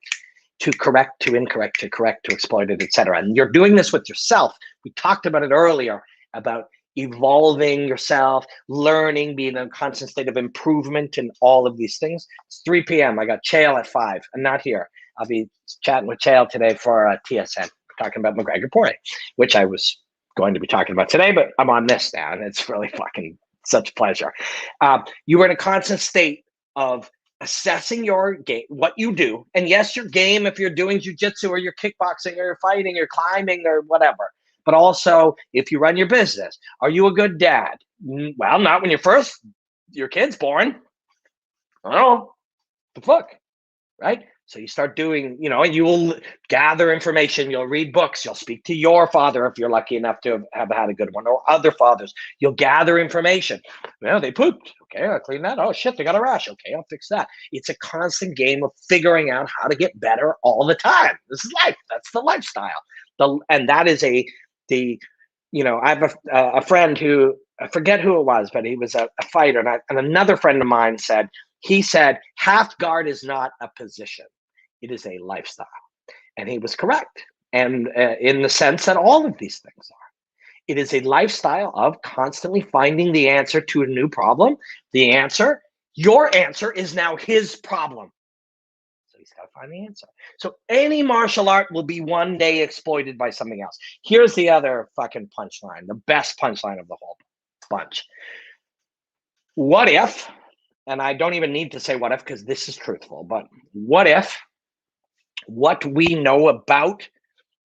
to correct, to incorrect, to correct, to exploit it, etc. And you're doing this with yourself. We talked about it earlier about evolving yourself, learning, being in a constant state of improvement and all of these things. It's 3 p.m. I got Chael at 5. I'm not here. I'll be chatting with Chael today for TSN. We're talking about McGregor Poirier, which I was going to be talking about today, but I'm on this now, and it's really fucking such a pleasure. You are in a constant state of assessing your game, what you do. And yes, your game, if you're doing jujitsu or you're kickboxing or you're fighting or climbing or whatever, but also if you run your business, are you a good dad? Well, not when your kid's born. I don't know. The fuck, right? So you start doing, and you will gather information. You'll read books. You'll speak to your father if you're lucky enough to have had a good one, or other fathers. You'll gather information. Well, they pooped. Okay, I'll clean that. Oh, shit, they got a rash. Okay, I'll fix that. It's a constant game of figuring out how to get better all the time. This is life. That's the lifestyle. And that is I have a friend who, I forget who it was, but he was a fighter. And another friend of mine said, half guard is not a position. It is a lifestyle. And he was correct. And in the sense that all of these things are. It is a lifestyle of constantly finding the answer to a new problem. Your answer is now his problem. So he's got to find the answer. So any martial art will be one day exploited by something else. Here's the other fucking punchline, the best punchline of the whole bunch. What if, and I don't even need to say what if because this is truthful, but what if what we know about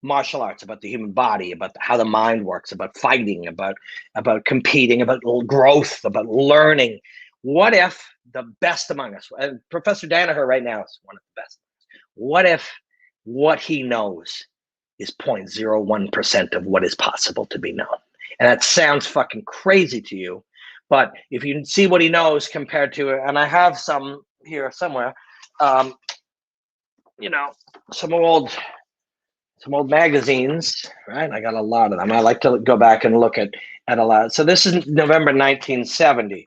martial arts, about the human body, about how the mind works, about fighting, about competing, about growth, about learning, what if the best among us, and Professor Danaher right now is one of the best, what if what he knows is 0.01% of what is possible to be known? And that sounds fucking crazy to you, but if you see what he knows compared to, and I have some here somewhere, some old magazines, right? I got a lot of them. I like to go back and look at a lot. So this is November 1970.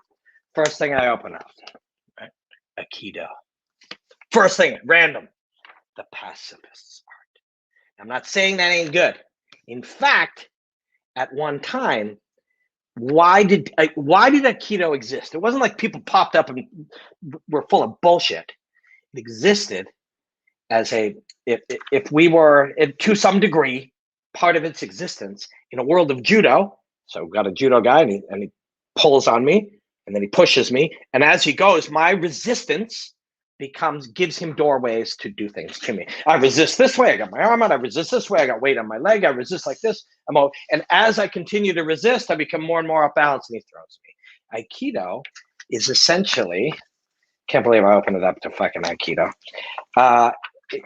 First thing I open up, right? Aikido. First thing, random. The pacifist's art. I'm not saying that ain't good. In fact, at one time, why did Aikido exist? It wasn't like people popped up and were full of bullshit. It existed as if we were, to some degree, part of its existence in a world of judo. So we've got a judo guy and he pulls on me and then he pushes me. And as he goes, my resistance gives him doorways to do things to me. I resist this way, I got my arm out. I resist this way, I got weight on my leg. I resist like this. And as I continue to resist, I become more and more off balance and he throws me. Aikido is essentially, can't believe I opened it up to fucking Aikido,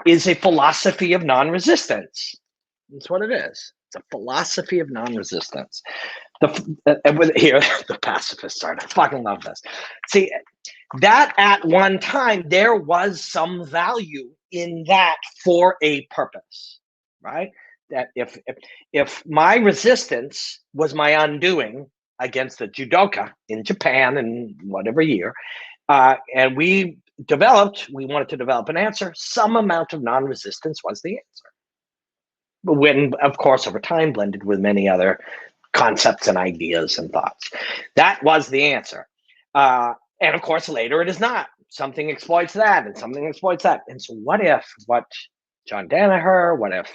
is a philosophy of non-resistance. That's what it is. It's a philosophy of non-resistance. The pacifists are. I fucking love this. See, that at one time, there was some value in that for a purpose, right? That if my resistance was my undoing against the judoka in Japan in whatever year, and we wanted to develop an answer, some amount of non-resistance was the answer. When, of course, over time blended with many other concepts and ideas and thoughts. That was the answer. And of course, later it is not. Something exploits that and something exploits that. And so what John Danaher, what if,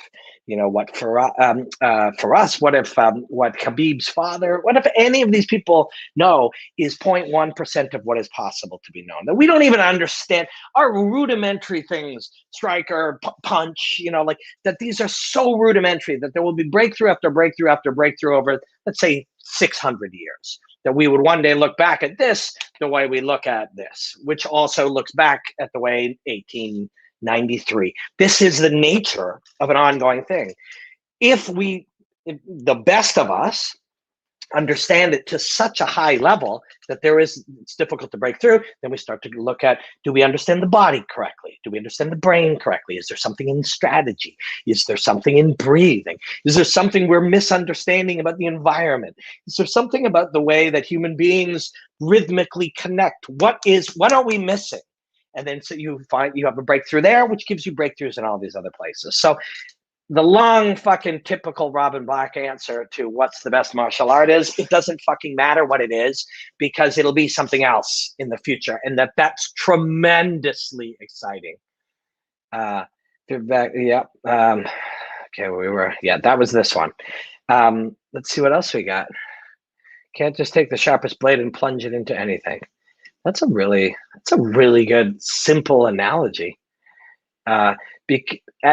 what for us, what Khabib's father, what if any of these people know is 0.1% of what is possible to be known? That we don't even understand our rudimentary things, striker, punch, that these are so rudimentary that there will be breakthrough after breakthrough after breakthrough over, let's say, 600 years. That we would one day look back at this the way we look at this, which also looks back at the way 1893. This is the nature of an ongoing thing. If the best of us understand it to such a high level that it's difficult to break through. Then we start to look at, do we understand the body correctly? Do we understand the brain correctly? Is there something in strategy? Is there something in breathing? Is there something we're misunderstanding about the environment? Is there something about the way that human beings rhythmically connect? What are we missing? And then so you have a breakthrough there, which gives you breakthroughs in all these other places. So the long fucking typical Robin Black answer to what's the best martial art is, it doesn't fucking matter what it is, because it'll be something else in the future. And that's tremendously exciting. Okay, that was this one. Let's see what else we got. Can't just take the sharpest blade and plunge it into anything. That's a really good, simple analogy. And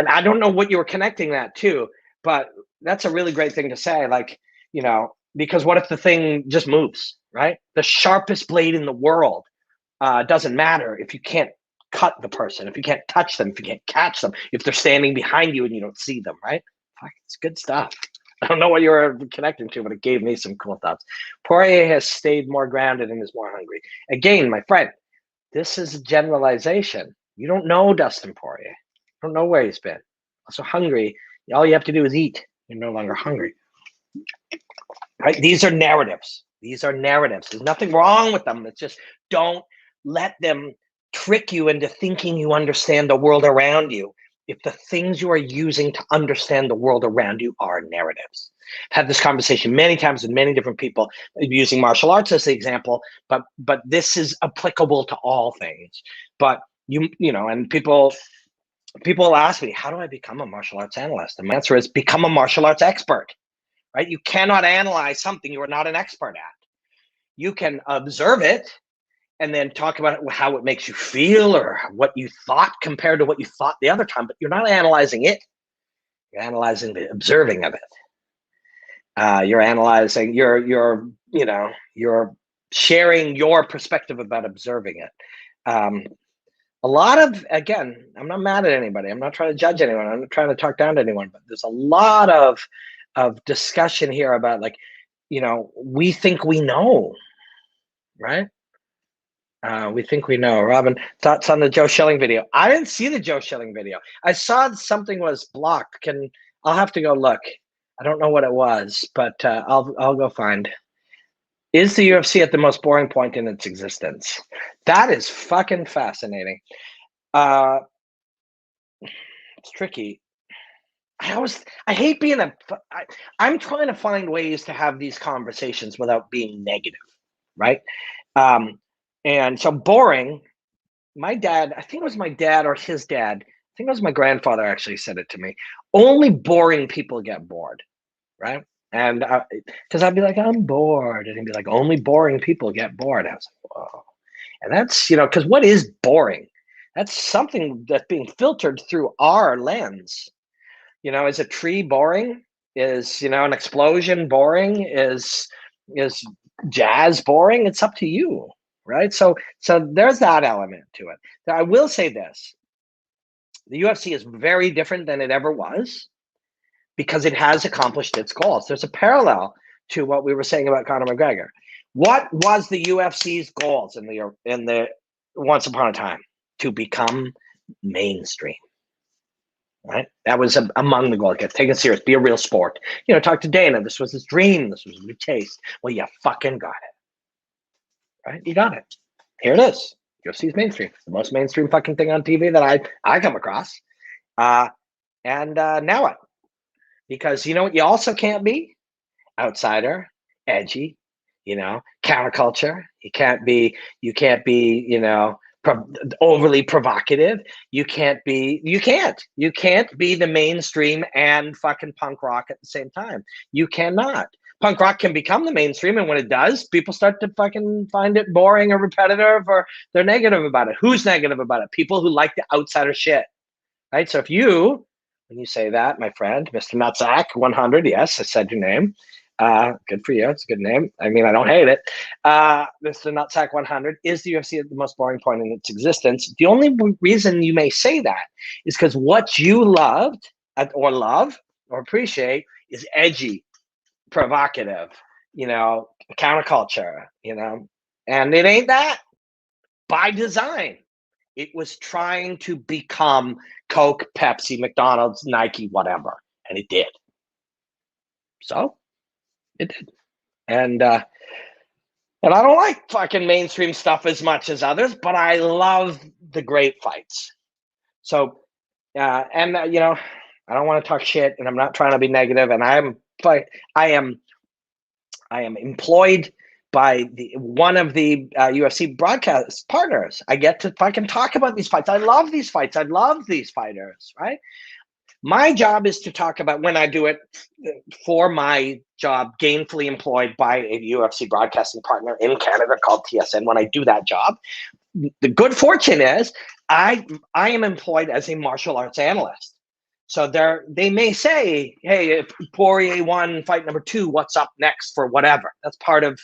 I don't know what you were connecting that to, but that's a really great thing to say. Like, because what if the thing just moves, right? The sharpest blade in the world doesn't matter if you can't cut the person, if you can't touch them, if you can't catch them, if they're standing behind you and you don't see them, right? Fuck, it's good stuff. I don't know what you were connecting to, but it gave me some cool thoughts. Poirier has stayed more grounded and is more hungry. Again, my friend, this is a generalization. You don't know Dustin Poirier. I don't know where he's been. Also hungry. All you have to do is eat. You're no longer hungry. Right? These are narratives. These are narratives. There's nothing wrong with them. It's just, don't let them trick you into thinking you understand the world around you, if the things you are using to understand the world around you are narratives. I've had this conversation many times with many different people, using martial arts as the example, but this is applicable to all things. But and people ask me, how do I become a martial arts analyst? And my answer is, become a martial arts expert, right? You cannot analyze something you are not an expert at. You can observe it and then talk about how it makes you feel, or what you thought compared to what you thought the other time, but you're not analyzing it. You're analyzing the observing of it. You're analyzing, you're sharing your perspective about observing it. A lot of, again, I'm not mad at anybody. I'm not trying to judge anyone. I'm not trying to talk down to anyone, but there's a lot of discussion here about, like, we think we know, right? We think we know. Robin, thoughts on the Joe Schilling video? I didn't see the Joe Schilling video. I saw something was blocked. I'll have to go look. I don't know what it was, but I'll go find. Is the UFC at the most boring point in its existence? That is fucking fascinating. It's tricky. I hate being I'm trying to find ways to have these conversations without being negative, right? And so boring, my dad, I think it was my dad or his dad, I think it was my grandfather actually said it to me. Only boring people get bored, right? And because I'd be like, I'm bored. And he'd be like, only boring people get bored. I was like, whoa. And that's, because what is boring? That's something that's being filtered through our lens. Is a tree boring? Is, an explosion boring? Is jazz boring? It's up to you, right? So there's that element to it. Now, I will say this. The UFC is very different than it ever was, because it has accomplished its goals. There's a parallel to what we were saying about Conor McGregor. What was the UFC's goals in the once upon a time? To become mainstream, right? That was among the goals. Take it serious. Be a real sport. Talk to Dana. This was his dream. This was his taste. Well, you fucking got it, right? You got it. Here it is. UFC's mainstream. It's the most mainstream fucking thing on TV that I come across. And now what? Because you know what you also can't be? Outsider, edgy, counterculture. You can't be, overly provocative. You can't be the mainstream and fucking punk rock at the same time. You cannot. Punk rock can become the mainstream, and when it does, people start to fucking find it boring or repetitive, or they're negative about it. Who's negative about it? People who like the outsider shit, right? So when you say that, my friend, Mr. Nutsack 100, yes, I said your name. Good for you. It's a good name. I mean, I don't hate it. Mr. Nutsack 100, is the UFC at the most boring point in its existence? The only reason you may say that is because what you loved or love or appreciate is edgy, provocative, counterculture, and it ain't that by design. It was trying to become Coke, Pepsi, McDonald's, Nike, whatever, and it did. So it did, and I don't like fucking mainstream stuff as much as others, but I love the great fights. So, and I don't want to talk shit, and I'm not trying to be negative, and I am employed by one of the UFC broadcast partners. I get to fucking talk about these fights. I love these fights. I love these fighters, right? My job is to talk about, when I do it for my job, gainfully employed by a UFC broadcasting partner in Canada called TSN. When I do that job, the good fortune is I am employed as a martial arts analyst. So they may say, hey, if Poirier won fight number 2, what's up next for whatever? That's part of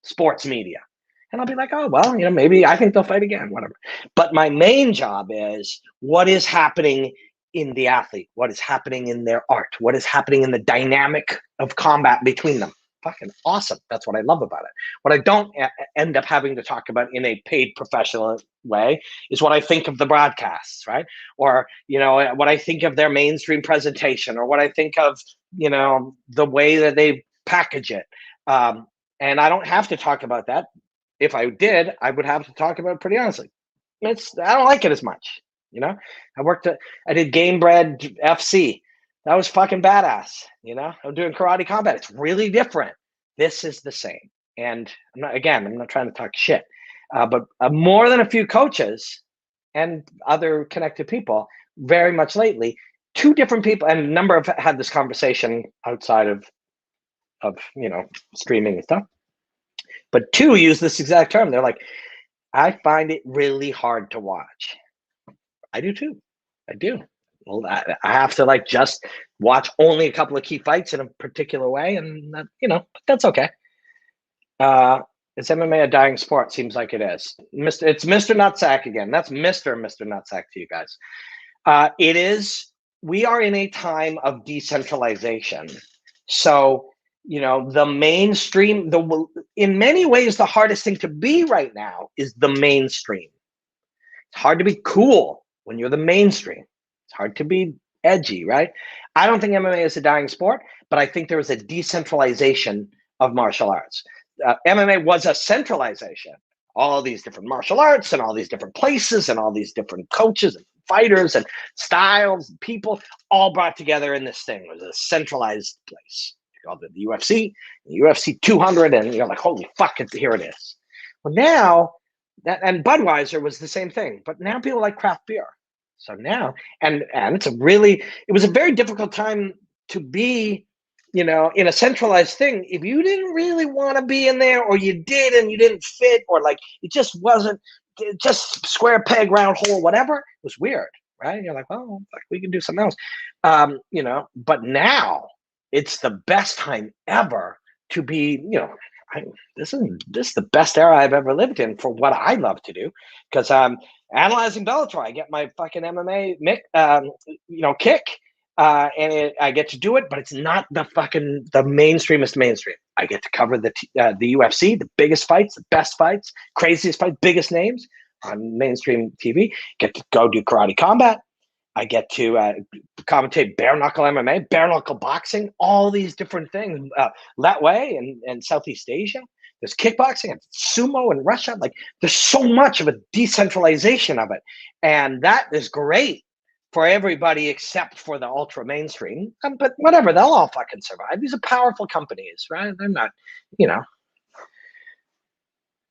sports media. And I'll be like, oh, well, maybe I think they'll fight again, whatever. But my main job is what is happening in the athlete, what is happening in their art, what is happening in the dynamic of combat between them. Fucking awesome. That's what I love about it. What I don't end up having to talk about in a paid professional way is what I think of the broadcasts, right? Or, what I think of their mainstream presentation, or what I think of, the way that they package it. And I don't have to talk about that. If I did, I would have to talk about it pretty honestly. I don't like it as much. I did Game Bred FC. That was fucking badass. I'm doing karate combat. It's really different. This is the same. And I'm not trying to talk shit, but more than a few coaches and other connected people, very much lately, 2 different people, and a number have had this conversation outside of streaming and stuff, but 2 use this exact term. They're like, I find it really hard to watch. I do too. I do. Well, I have to just watch only a couple of key fights in a particular way, and that's okay. Is MMA a dying sport? Seems like it is. It's Mr. Nutsack again. That's Mr. Nutsack to you guys. It is. We are in a time of decentralization. So, the mainstream, in many ways, the hardest thing to be right now is the mainstream. It's hard to be cool when you're the mainstream. It's hard to be edgy, right? I don't think MMA is a dying sport, but I think there is a decentralization of martial arts. MMA was a centralization. All these different martial arts and all these different places and all these different coaches and fighters and styles and people all brought together in this thing. It was a centralized place. You called it the UFC 200, and you're like, holy fuck, here it is. Well, now, and Budweiser was the same thing, but now people like craft beer. So now, and it was a very difficult time to be, in a centralized thing. If you didn't really want to be in there, or you did and you didn't fit, or it just wasn't, just square peg, round hole, whatever, it was weird, right? And you're like, well, we can do something else. But now it's the best time ever to be, this is the best era I've ever lived in for what I love to do, because analyzing Bellator, I get my fucking MMA kick, and I get to do it, but it's not the mainstreamest mainstream. I get to cover the UFC, the biggest fights, the best fights, craziest fights, biggest names on mainstream TV. Get to go do karate combat. I get to commentate bare knuckle MMA, bare knuckle boxing, all these different things. Latway and Southeast Asia. There's kickboxing and sumo in Russia. There's so much of a decentralization of it. And that is great for everybody except for the ultra mainstream. But whatever, they'll all fucking survive. These are powerful companies, right? They're not,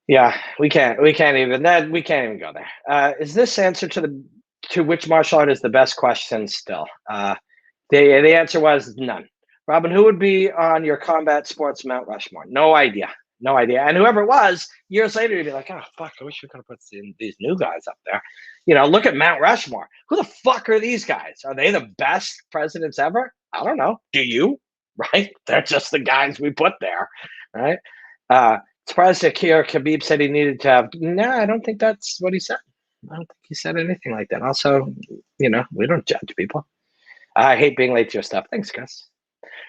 Yeah, we can't even go there. Is this answer to which martial art is the best question still? The answer was none. Robin, who would be on your combat sports Mount Rushmore? No idea. And whoever it was, years later, you'd be like, oh, fuck, I wish we could have put these new guys up there. Look at Mount Rushmore. Who the fuck are these guys? Are they the best presidents ever? I don't know. Do you? Right? They're just the guys we put there, right? Surprised that Khabib said he needed to have. No, I don't think that's what he said. I don't think he said anything like that. Also, we don't judge people. I hate being late to your stuff. Thanks, Gus.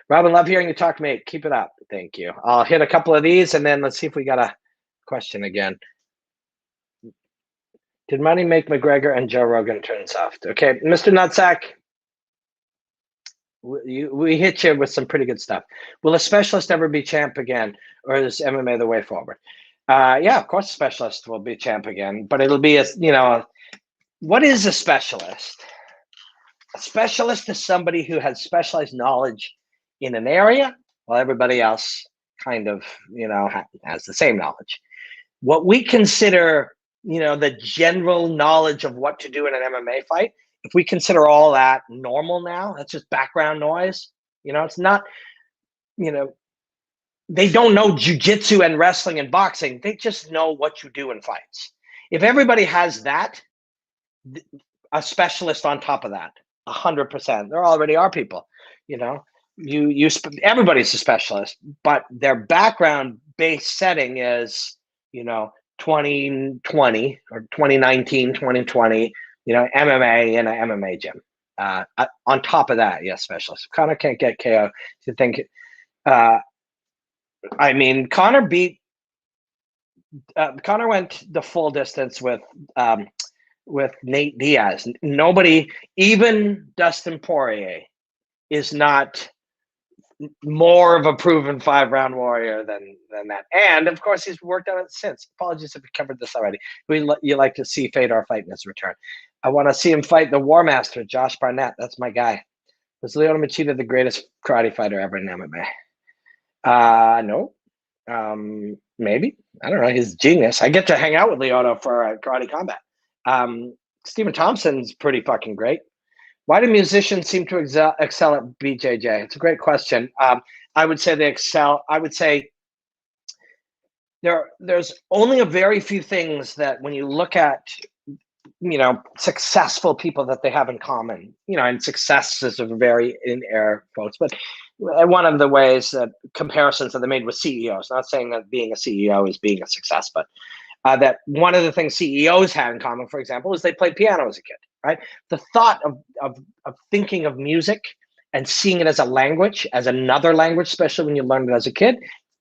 Robin, love hearing you talk, mate. Keep it up. Thank you. I'll hit a couple of these and then let's see if we got a question again. Did money make McGregor and Joe Rogan turn soft? Okay, Mr. Nutsack, we hit you with some pretty good stuff. Will a specialist ever be champ again, or is MMA the way forward? Yeah, of course, a specialist will be champ again, but it'll be what is a specialist? A specialist is somebody who has specialized knowledge in an area, while everybody else kind of has the same knowledge. What we consider the general knowledge of what to do in an MMA fight, if we consider all that normal now, that's just background noise. It's not, they don't know jujitsu and wrestling and boxing. They just know what you do in fights. If everybody has that, a specialist on top of that, 100%. There already are people, everybody's a specialist, but their background base setting is, 2020 or 2019, 2020, MMA in an MMA gym. On top of that, yes, specialist. Conor can't get KO. To think, Conor Conor went the full distance with Nate Diaz. Nobody, even Dustin Poirier, is not more of a proven 5-round warrior than that. And of course, he's worked on it since. Apologies if we covered this already. You like to see Fedor fight in his return. I want to see him fight the War Master, Josh Barnett. That's my guy. Was Lyoto Machida the greatest karate fighter ever in MMA? No. Maybe. I don't know. He's genius. I get to hang out with Lyoto for karate combat. Stephen Thompson's pretty fucking great. Why do musicians seem to excel at BJJ? It's a great question. I would say they excel. I would say there's only a very few things that when you look at, successful people that they have in common, and success is a very in air quotes, but one of the ways that comparisons that they made with CEOs, not saying that being a CEO is being a success, but that one of the things CEOs had in common, for example, is they played piano as a kid, right? The thought of thinking of music and seeing it as a language, as another language, especially when you learned it as a kid,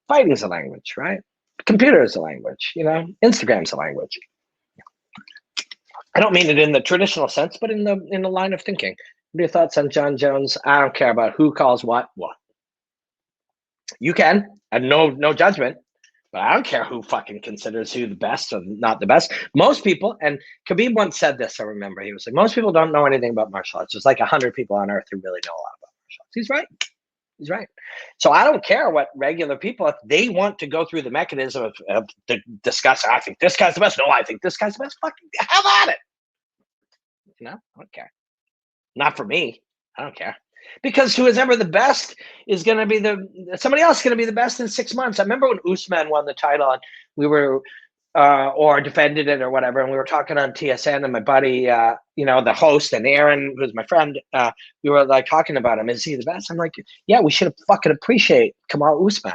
fighting is a language, right? Computer is a language, Instagram's a language. I don't mean it in the traditional sense, but in the line of thinking. What are your thoughts on John Jones? I don't care about who calls what. You can, and no judgment. But I don't care who fucking considers who the best or not the best. Most people, and Khabib once said this, I remember, he was like, most people don't know anything about martial arts. There's like 100 people on earth who really know a lot about martial arts. He's right. He's right. So I don't care what regular people, if they want to go through the mechanism of discuss, I think this guy's the best. No, I think this guy's the best. Fucking have at it. I don't care. Not for me. I don't care. Because who is ever the best is going to be somebody else is going to be the best in 6 months. I remember when Usman won the title and we were, or defended it or whatever, and we were talking on TSN and my buddy, the host and Aaron, who's my friend, we were like talking about him. Is he the best? I'm like, yeah, we should fucking appreciate Kamal Usman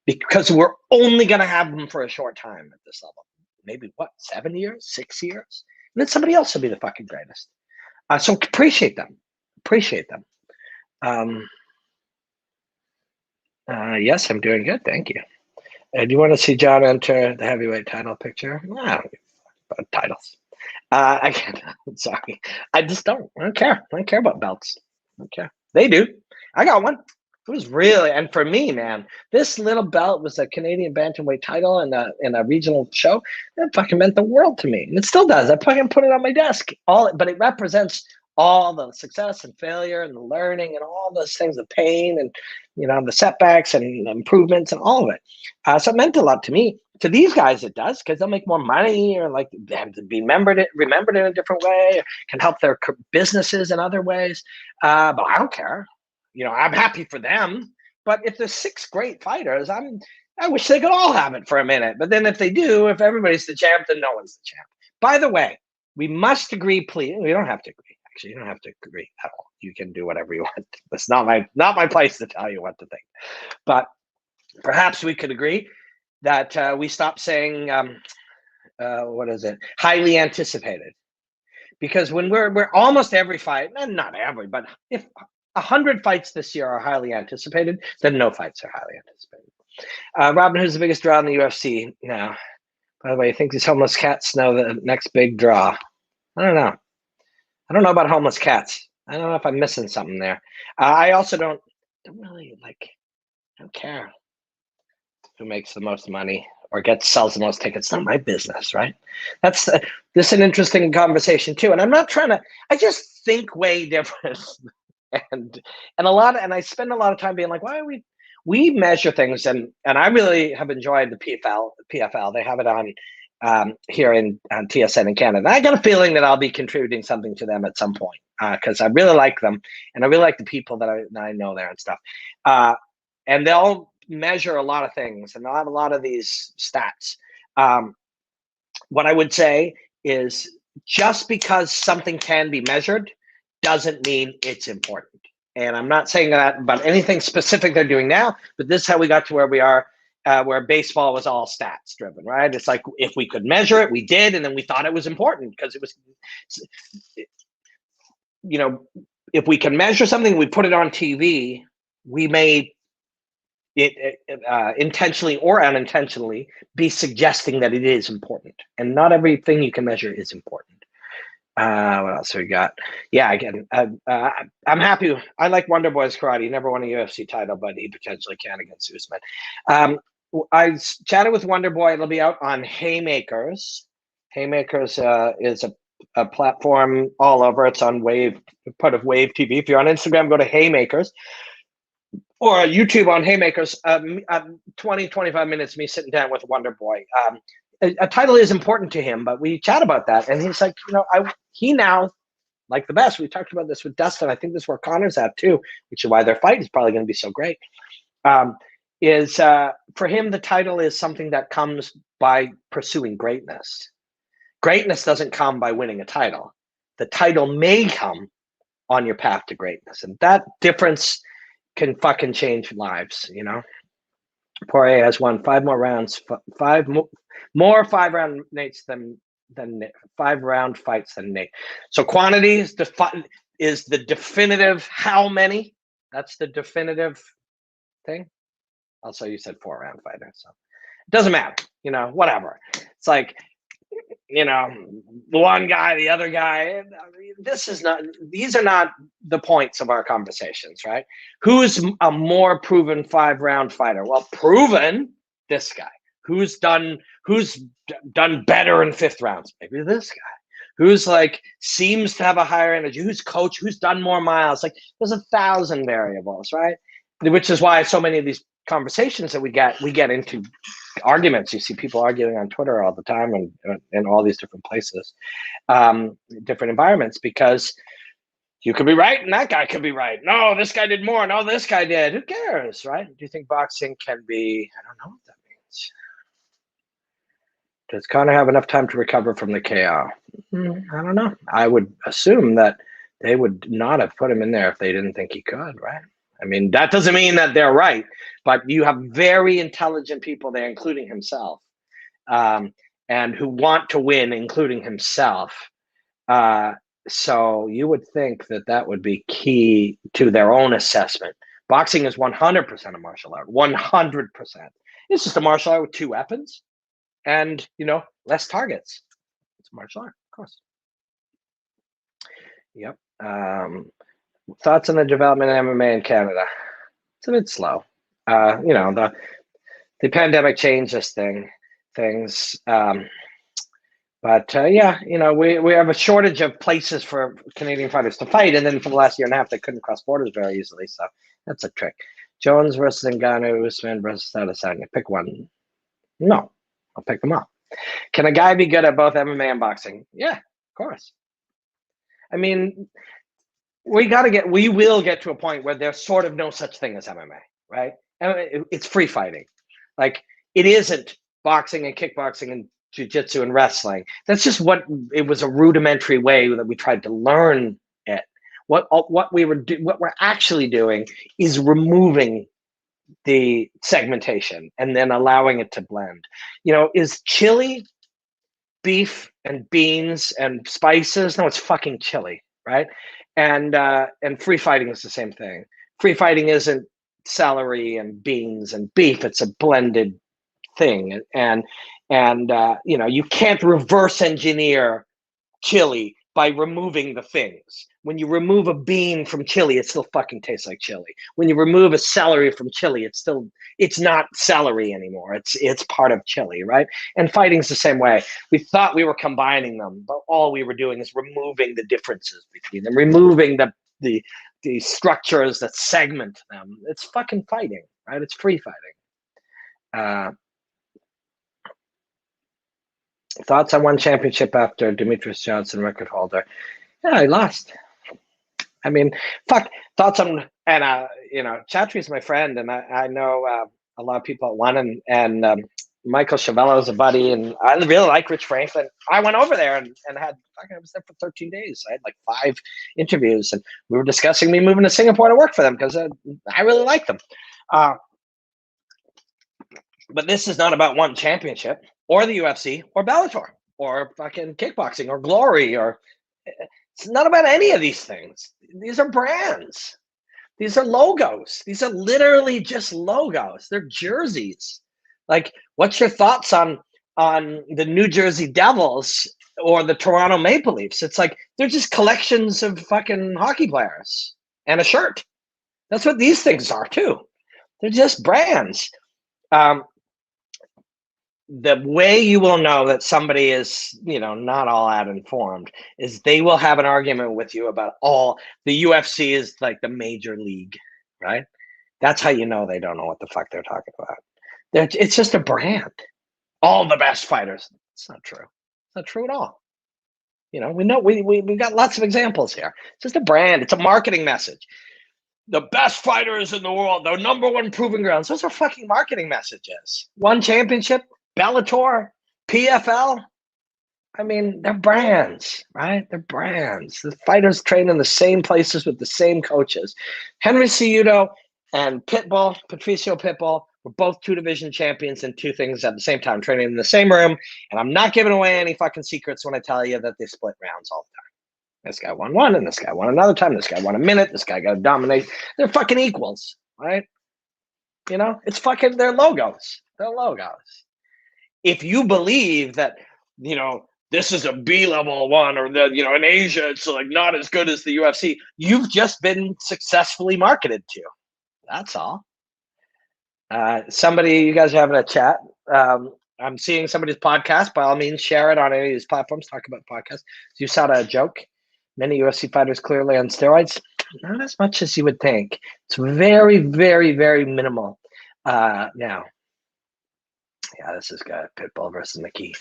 because we're only going to have him for a short time at this level. Maybe 7 years, 6 years? And then somebody else will be the fucking greatest. So appreciate them. Appreciate them. Yes, I'm doing good. Thank you. Do you want to see John enter the heavyweight title picture? About titles. I can't. I'm sorry. I just don't. I don't care. I don't care about belts. I don't care. They do. I got one. It was really, and for me, man, this little belt was a Canadian bantamweight title in a regional show. That fucking meant the world to me, and it still does. I fucking put it on my desk. But it represents all the success and failure and the learning and all those things, the pain and the setbacks and the improvements and all of it. So it meant a lot to me. To these guys, it does, because they'll make more money or like they have to be remembered in a different way, or can help their businesses in other ways. But I don't care. I'm happy for them. But if there's 6 great fighters, I wish they could all have it for a minute. But then if they do, if everybody's the champ, then no one's the champ. By the way, we must agree, please. We don't have to agree. Actually, you don't have to agree at all. You can do whatever you want. It's not my place to tell you what to think. But perhaps we could agree that we stop saying, what is it? Highly anticipated. Because when we're almost every fight, not every, but if 100 fights this year are highly anticipated, then no fights are highly anticipated. Robin, who's the biggest draw in the UFC now? By the way, you think these homeless cats know the next big draw? I don't know. I don't know about homeless cats. I don't know if I'm missing something there. I also don't really I don't care who makes the most money or sells the most tickets. It's not my business, right? That's this is an interesting conversation too. And I'm not trying to. I just think way different, and I spend a lot of time being like, why are we measure things, and I really have enjoyed the PFL. They have it on here on TSN in Canada. I got a feeling that I'll be contributing something to them at some point because I really like them and I really like the people that I know there and stuff. And they'll measure a lot of things and they'll have a lot of these stats. What I would say is just because something can be measured doesn't mean it's important. And I'm not saying that about anything specific they're doing now, but this is how we got to where we are, where baseball was all stats driven, right? It's like if we could measure it, we did, and then we thought it was important because it was, if we can measure something, we put it on TV, we may intentionally or unintentionally be suggesting that it is important, and not everything you can measure is important. What else we got? Yeah, again, I'm happy. I like Wonder Boy's karate. He never won a UFC title, but he potentially can against Usman. I chatted with Wonder Boy. It'll be out on Haymakers. Haymakers is a platform all over. It's on Wave, part of Wave TV. If you're on Instagram, go to Haymakers. Or YouTube on Haymakers. 20, 25 minutes, me sitting down with Wonder Boy. A title is important to him, but we chat about that. And he's like, he now, like the best, we talked about this with Dustin. I think this is where Conor's at too, which is why their fight is probably going to be so great. For him, the title is something that comes by pursuing greatness. Greatness doesn't come by winning a title. The title may come on your path to greatness. And that difference can fucking change lives, Poirier has won 5 more rounds, 5 more 5-round Nates than 5-round fights than Nate. So quantity is the definitive how many. That's the definitive thing. Also, you said 4-round fighter, so it doesn't matter. Whatever. It's like, the one guy, the other guy. These are not the points of our conversations, right? Who's a more proven 5-round fighter? Well, proven, this guy. Who's done better in 5th rounds? Maybe this guy. Who's seems to have a higher energy? Who's coach? Who's done more miles? There's 1,000 variables, right? Which is why so many of these conversations that we get into arguments. You see people arguing on Twitter all the time and in all these different places, different environments, because you could be right and that guy could be right. No, this guy did more. No, this guy did. Who cares, right? Do you think boxing can be, I don't know what that means. Does Conor have enough time to recover from the KO? I don't know. I would assume that they would not have put him in there if they didn't think he could, right? I mean, that doesn't mean that they're right, but you have very intelligent people there, including himself, and who want to win, including himself. So you would think that would be key to their own assessment. Boxing is 100% a martial art, 100%. It's just a martial art with 2 weapons and, less targets. It's a martial art, of course. Yep. Thoughts on the development of MMA in Canada? It's a bit slow. The pandemic changes things. But we have a shortage of places for Canadian fighters to fight, and then for the last year and a half, they couldn't cross borders very easily. So that's a trick. Jones versus Ngannou, Usman versus Adesanya. Pick one. No, I'll pick them all. Can a guy be good at both MMA and boxing? Yeah, of course. I mean, we will get to a point where there's sort of no such thing as MMA, right? It's free fighting. It isn't boxing and kickboxing and jiu-jitsu and wrestling. That's just it was a rudimentary way that we tried to learn it. What we're actually doing is removing the segmentation and then allowing it to blend. Is chili beef and beans and spices? No, it's fucking chili, right? And free fighting is the same thing. Free fighting isn't celery and beans and beef. It's a blended thing. And you can't reverse engineer chili by removing the things. When you remove a bean from chili, it still fucking tastes like chili. When you remove a celery from chili, it's not celery anymore. It's part of chili, right? And fighting's the same way. We thought we were combining them, but all we were doing is removing the differences between them, removing the structures that segment them. It's fucking fighting, right? It's free fighting. Thoughts on one championship after Demetrius Johnson, record holder? Yeah, he lost. I mean, fuck. Thoughts on, and Chatri is my friend, and I know a lot of people at one, and Michael Chavello is a buddy, and I really like Rich Franklin. I went over there and had, I was there for 13 days. I had like 5 interviews, and we were discussing me moving to Singapore to work for them because I really like them. But this is not about one championship or the UFC or Bellator or fucking kickboxing or Glory or it's not about any of these things. These are brands. These are logos. These are literally just logos. They're jerseys. Like, what's your thoughts on the New Jersey Devils or the Toronto Maple Leafs? It's like they're just collections of fucking hockey players and a shirt. That's what these things are too. They're just brands. The way you will know that somebody is, not all that informed is they will have an argument with you about the UFC is like the major league, right? That's how you know they don't know what the fuck they're talking about. It's just a brand. All the best fighters. It's not true. It's not true at all. We know we've got lots of examples here. It's just a brand. It's a marketing message. The best fighters in the world, the number one proving grounds. Those are fucking marketing messages. One championship, Bellator, PFL. I mean, they're brands, right? They're brands. The fighters train in the same places with the same coaches. Henry Cejudo and Patricio Pitbull, were both 2 division champions and 2 things at the same time, training in the same room. And I'm not giving away any fucking secrets when I tell you that they split rounds all the time. This guy won one, and this guy won another time. This guy won a minute. This guy got to dominate. They're fucking equals, right? It's fucking, they're logos. They're logos. If you believe that, this is a B-level one, or that, in Asia, it's like not as good as the UFC, you've just been successfully marketed to. That's all. You guys are having a chat. I'm seeing somebody's podcast. By all means, share it on any of these platforms. Talk about podcasts. You saw a joke. Many UFC fighters clearly on steroids. Not as much as you would think. It's very, very, very minimal now. Yeah, this is good. Pitbull versus McKee.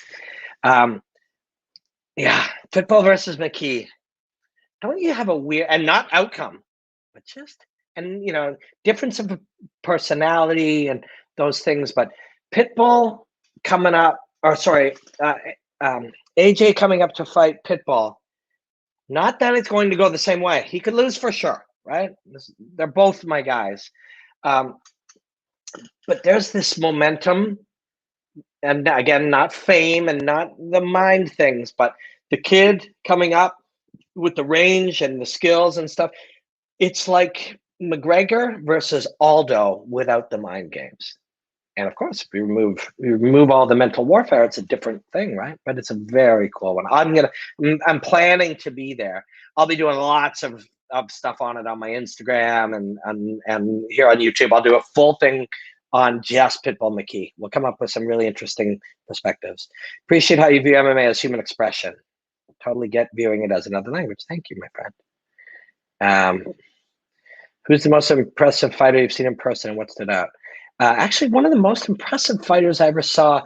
Pitbull versus McKee. Don't you have a weird, and not outcome, but just, and difference of personality and those things. But Pitbull coming up, AJ coming up to fight Pitbull. Not that it's going to go the same way. He could lose for sure, right? They're both my guys. But there's this momentum, and again, not fame and not the mind things, but the kid coming up with the range and the skills and stuff. It's like McGregor versus Aldo without the mind games. And of course, if we remove all the mental warfare, it's a different thing, right? But it's a very cool one. I'm planning to be there. I'll be doing lots of stuff on it on my Instagram and here on YouTube. I'll do a full thing on just Pitbull McKee. We'll come up with some really interesting perspectives. Appreciate how you view MMA as human expression. Totally get viewing it as another language. Thank you, my friend. Who's the most impressive fighter you've seen in person, and what stood out? Actually, one of the most impressive fighters I ever saw,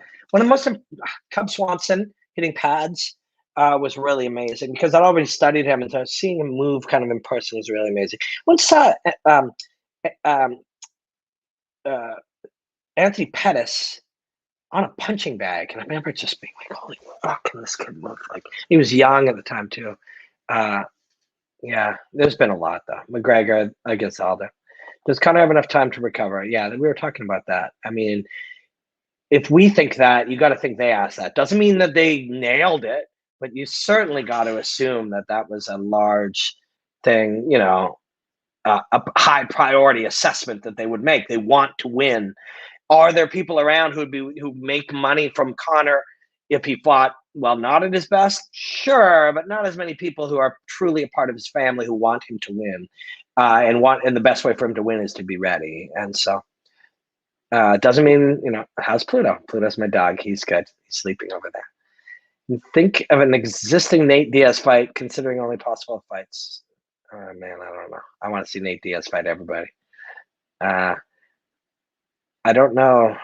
Cub Swanson hitting pads was really amazing because I'd already studied him, and so seeing him move kind of in person was really amazing. Once saw Anthony Pettis on a punching bag, and I remember just being like, holy fuck, can this kid move? Like, he was young at the time too. Yeah, there's been a lot though. McGregor against Aldo. Does Conor have enough time to recover? Yeah, we were talking about that. I mean, if we think that, you got to think they asked that. Doesn't mean that they nailed it, but you certainly got to assume that was a large something, you know, a high priority assessment that they would make. They want to win. Are there people around who make money from Conor if he fought, well, not at his best? Sure, but not as many people who are truly a part of his family who want him to win, and the best way for him to win is to be ready. And so, doesn't mean, you know, how's Pluto? Pluto's my dog. He's good. He's sleeping over there. Think of an existing Nate Diaz fight, considering only possible fights. Oh, man, I don't know. I want to see Nate Diaz fight everybody. I don't know.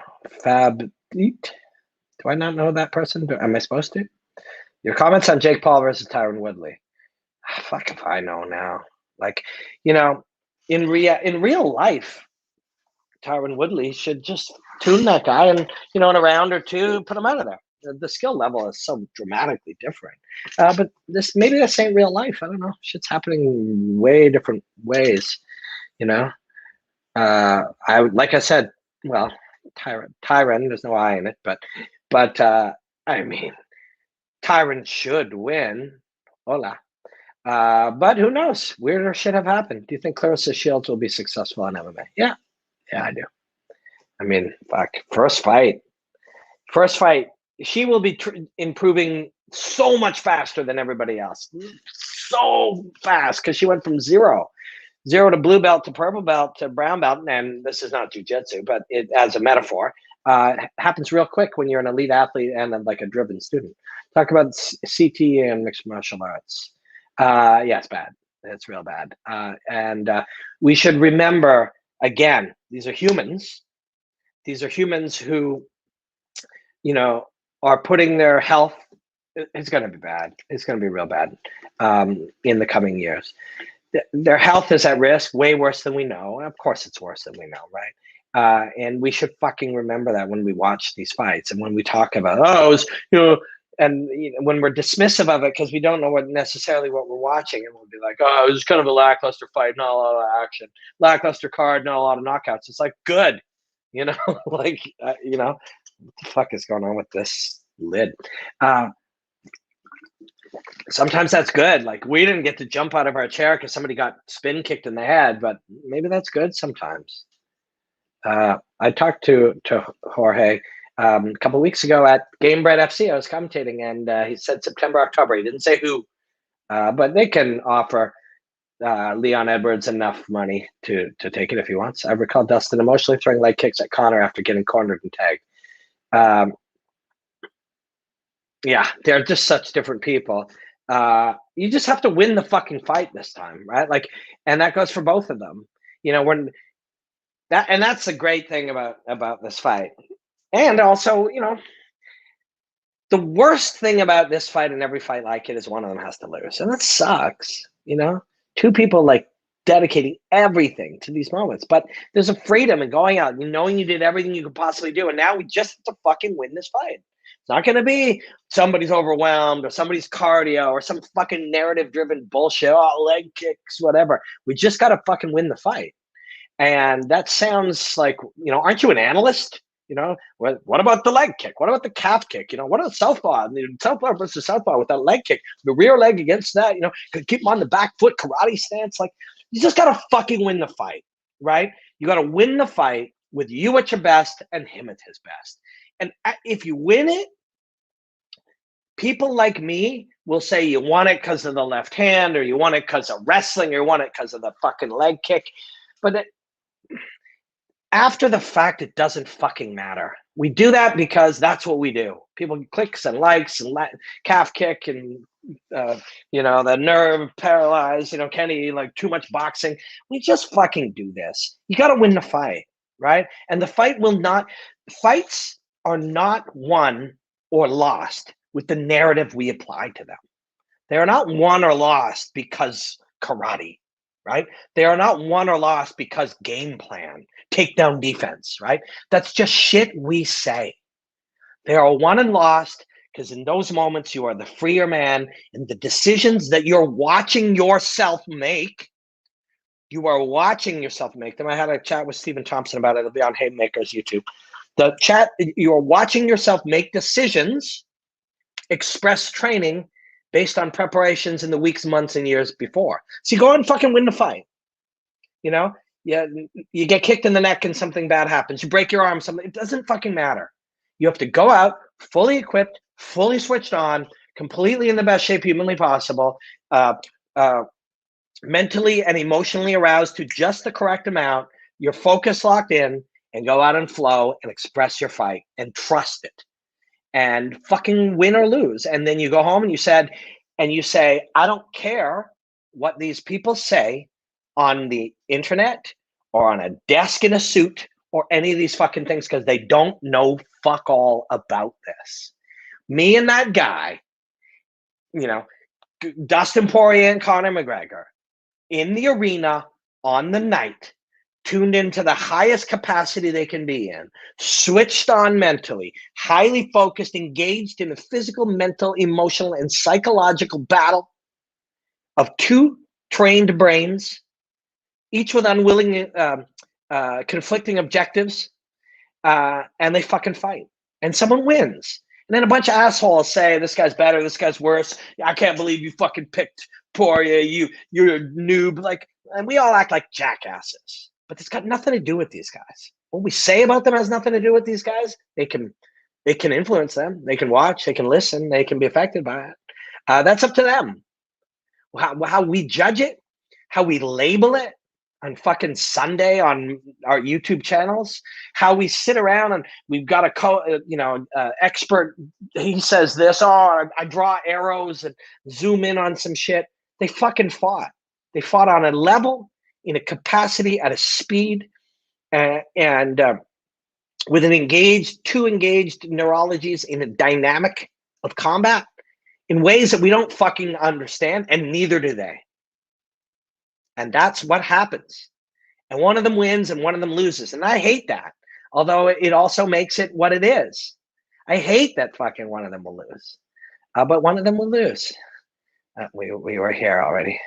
Fab. Do I not know that person? Am I supposed to? Your comments on Jake Paul versus Tyron Woodley. Fuck if I know now. Like, you know, in real life, Tyron Woodley should just tune that guy and, you know, in a round or two, put him out of there. The skill level is so dramatically different. But maybe this ain't real life. I don't know. Shit's happening way different ways, you know? Like I said, well, Tyron, there's no I in it, but I mean, Tyron should win. Hola. But who knows? Weirder shit have happened. Do you think Clarissa Shields will be successful in MMA? Yeah, I do. I mean, fuck. First fight. She will be improving so much faster than everybody else. So fast, because she went from zero to blue belt to purple belt to brown belt. And this is not jujitsu, but it, as a metaphor, happens real quick when you're an elite athlete and like a driven student. Talk about CT and mixed martial arts. Yeah, it's bad. It's real bad. And we should remember, again, these are humans. These are humans who, you know, are putting their health. It's going to be bad. It's going to be real bad in the coming years. Their health is at risk, way worse than we know. Of course, it's worse than we know, right? And we should fucking remember that when we watch these fights and when we talk about, oh, it was, you know, and you know, when we're dismissive of it because we don't know necessarily what we're watching, and we'll be like, oh, it was kind of a lackluster fight, not a lot of action, lackluster card, not a lot of knockouts. It's like, good, you know, like, you know, what the fuck is going on with this lid? Sometimes that's good. Like, we didn't get to jump out of our chair because somebody got spin kicked in the head, but maybe that's good sometimes. I talked to Jorge a couple of weeks ago at Gamebred FC. I was commentating, and he said September, October. He didn't say who, but they can offer Leon Edwards enough money to take it if he wants. I recall Dustin emotionally throwing leg kicks at Conor after getting cornered and tagged. Yeah, they're just such different people. You just have to win the fucking fight this time, right? Like, and that goes for both of them. You know, that's the great thing about this fight. And also, you know, the worst thing about this fight and every fight like it is one of them has to lose. And that sucks, you know? Two people like dedicating everything to these moments. But there's a freedom in going out and knowing you did everything you could possibly do. And now we just have to fucking win this fight. It's not going to be somebody's overwhelmed or somebody's cardio or some fucking narrative-driven bullshit, oh, leg kicks, whatever. We just got to fucking win the fight. And that sounds like, you know, aren't you an analyst? You know, what about the leg kick? What about the calf kick? You know, what about southpaw? Southpaw versus southpaw with that leg kick, the rear leg against that, you know, keep him on the back foot, karate stance. Like, you just got to fucking win the fight, right? You got to win the fight with you at your best and him at his best. And if you win it, people like me will say you won it because of the left hand, or you won it because of wrestling, or you won it because of the fucking leg kick. But after the fact, it doesn't fucking matter. We do that because that's what we do. People clicks and likes and calf kick and, you know, the nerve paralyzed, you know, Kenny, like too much boxing. We just fucking do this. You got to win the fight, right? And the fight fights are not won or lost with the narrative we apply to them. They are not won or lost because karate, right? They are not won or lost because game plan, takedown defense, right? That's just shit we say. They are won and lost because in those moments you are the freer man, and the decisions that you're watching yourself make, you are watching yourself make them. I had a chat with Stephen Thompson about it. It'll be on Haymaker's YouTube. The chat, you're watching yourself make decisions, express training based on preparations in the weeks, months, and years before. So you go out and fucking win the fight. You know, yeah, you get kicked in the neck and something bad happens. You break your arm, something. It doesn't fucking matter. You have to go out fully equipped, fully switched on, completely in the best shape humanly possible, uh, uh, mentally and emotionally aroused to just the correct amount. Your focus locked in, and go out and flow and express your fight and trust it and fucking win or lose. And then you go home and you say, I don't care what these people say on the internet or on a desk in a suit or any of these fucking things, because they don't know fuck all about this. Me and that guy, you know, Dustin Poirier and Conor McGregor in the arena on the night, tuned into the highest capacity they can be in, switched on mentally, highly focused, engaged in a physical, mental, emotional, and psychological battle of two trained brains, each with unwilling, conflicting objectives, and they fucking fight. And someone wins. And then a bunch of assholes say, this guy's better, this guy's worse. I can't believe you fucking picked Poirier. You're a noob. Like, and we all act like jackasses. But it's got nothing to do with these guys. What we say about them has nothing to do with these guys. They can influence them. They can watch. They can listen. They can be affected by it. That's up to them. How we judge it, how we label it on fucking Sunday on our YouTube channels, how we sit around and we've got a expert. He says this. Oh, I draw arrows and zoom in on some shit. They fucking fought. They fought on a level, in a capacity, at a speed, and with two engaged neurologies in a dynamic of combat in ways that we don't fucking understand, and neither do they. And that's what happens. And one of them wins and one of them loses. And I hate that, although it also makes it what it is. I hate that fucking one of them will lose, but one of them will lose. We were here already.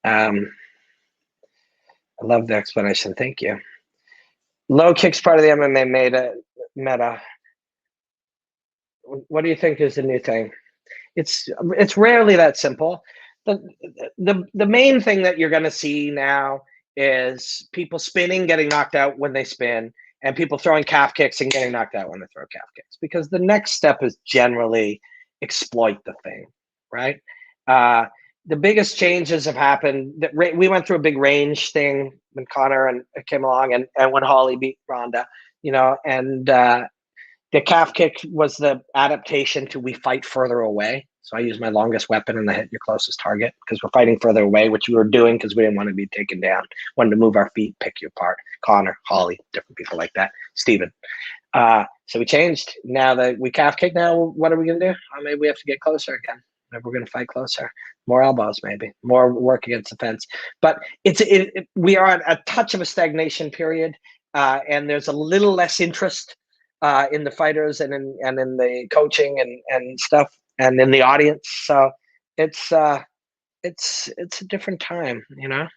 I love the explanation. Thank you. Low kicks part of the MMA meta. What do you think is the new thing? It's rarely that simple. The main thing that you're going to see now is people spinning, getting knocked out when they spin, and people throwing calf kicks and getting knocked out when they throw calf kicks. Because the next step is generally exploit the thing, right? The biggest changes have happened. We went through a big range thing when Conor and came along, and when Holly beat Ronda, and the calf kick was the adaptation to we fight further away. So I use my longest weapon and I hit your closest target because we're fighting further away, which we were doing because we didn't want to be taken down. Wanted to move our feet, pick you apart. Conor, Holly, different people like that. Steven. So we changed. Now that we calf kick, now what are we going to do? Maybe we have to get closer again. Maybe we're going to fight closer. More elbows, maybe. More work against the fence. But we are at a touch of a stagnation period, and there's a little less interest in the fighters and in the coaching and stuff, and in the audience. So it's a different time, I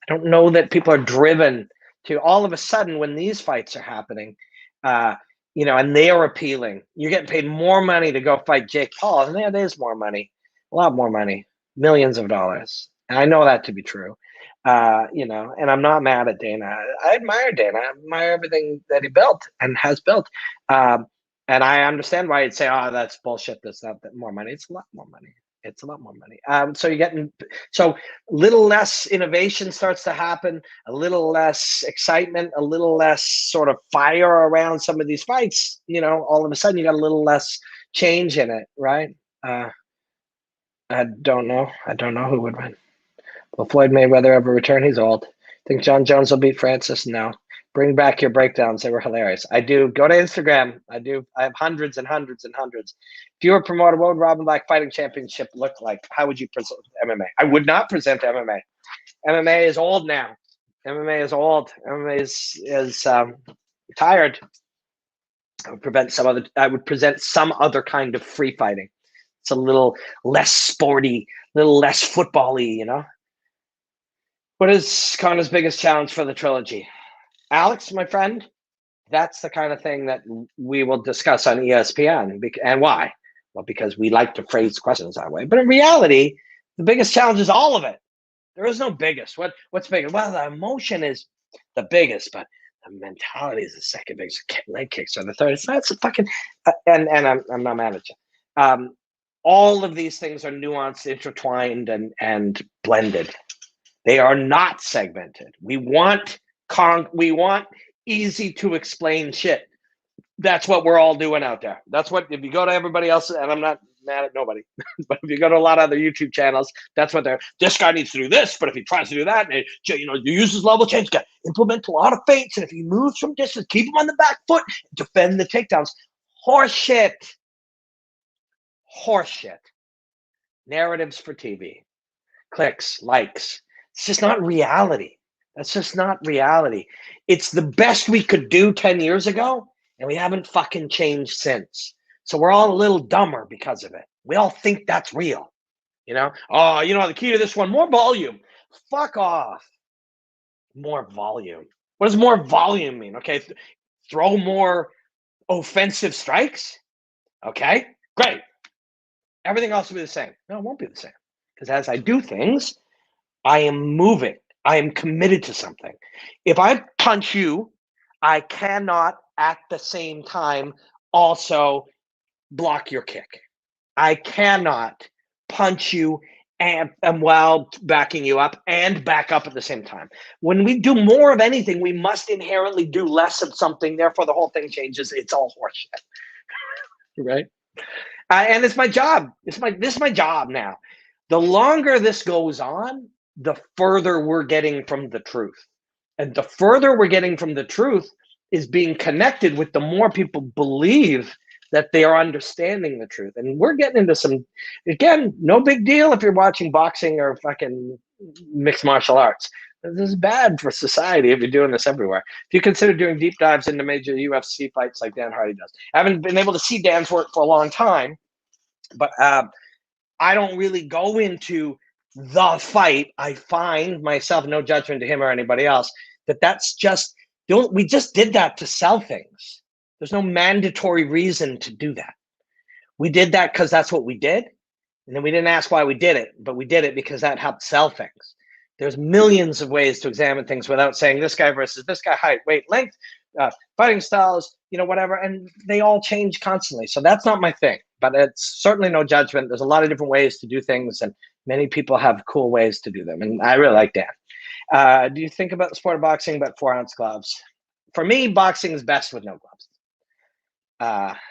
don't know that people are driven to all of a sudden when these fights are happening, and they are appealing. You're getting paid more money to go fight Jake Paul, and there is more money, a lot more money, millions of dollars. And I know that to be true. And I'm not mad at Dana. I admire Dana. I admire everything that he built and has built. And I understand why you'd say, oh, that's bullshit. That's not that more money. It's a lot more money. It's a lot more money. So you're getting, so little less innovation starts to happen, a little less excitement, a little less sort of fire around some of these fights. All of a sudden you got a little less change in it, right? I don't know. I don't know who would win. Will Floyd Mayweather ever return? He's old. Think John Jones will beat Francis? No. Bring back your breakdowns. They were hilarious. I do. Go to Instagram. I have hundreds and hundreds and hundreds. If you were a promoter, what would Robin Black Fighting Championship look like? How would you present MMA? I would not present MMA. MMA is old now. MMA is old. MMA is tired. I would present some other kind of free fighting. It's a little less sporty, a little less football-y, What is Conor's biggest challenge for the trilogy? Alex, my friend, that's the kind of thing that we will discuss on ESPN. And why? Well, because we like to phrase questions that way. But in reality, the biggest challenge is all of it. There is no biggest. What's bigger? Well, the emotion is the biggest, but the mentality is the second biggest. Leg kicks are the third. It's a fucking and I'm not mad at you. All of these things are nuanced, intertwined, and blended. They are not segmented. We want easy to explain shit. That's what we're all doing out there. That's what, if you go to everybody else, and I'm not mad at nobody, but if you go to a lot of other YouTube channels, that's what this guy needs to do this, but if he tries to do that, and you use his level change, got implement a lot of feints, and if he moves from distance, keep him on the back foot, defend the takedowns. Horse shit. Narratives for TV. Clicks, likes. It's just not reality. That's just not reality. It's the best we could do 10 years ago, and we haven't fucking changed since. So we're all a little dumber because of it. We all think that's real. Oh, the key to this one, more volume. Fuck off. More volume. What does more volume mean? Okay, throw more offensive strikes. Okay, great. Everything else will be the same. No, it won't be the same. Because as I do things, I am moving. I am committed to something. If I punch you, I cannot at the same time also block your kick. I cannot punch you and while backing you up and back up at the same time. When we do more of anything, we must inherently do less of something. Therefore, the whole thing changes. It's all horseshit, right? And it's my job. This is my job now. The longer this goes on, the further we're getting from the truth. And the further we're getting from the truth is being connected with the more people believe that they are understanding the truth. And we're getting into some, again, no big deal if you're watching boxing or fucking mixed martial arts. This is bad for society if you're doing this everywhere. If you consider doing deep dives into major UFC fights like Dan Hardy does. I haven't been able to see Dan's work for a long time, but I don't really go into the fight. I find myself, no judgment to him or anybody else, that's just, we just did that to sell things. There's no mandatory reason to do that. We did that because that's what we did. And then we didn't ask why we did it, but we did it because that helped sell things. There's millions of ways to examine things without saying this guy versus this guy, height, weight, length, fighting styles, whatever. And they all change constantly. So that's not my thing, but it's certainly no judgment. There's a lot of different ways to do things, and many people have cool ways to do them. And I really like that. Do you think about the sport of boxing, but 4-ounce gloves? For me, boxing is best with no gloves.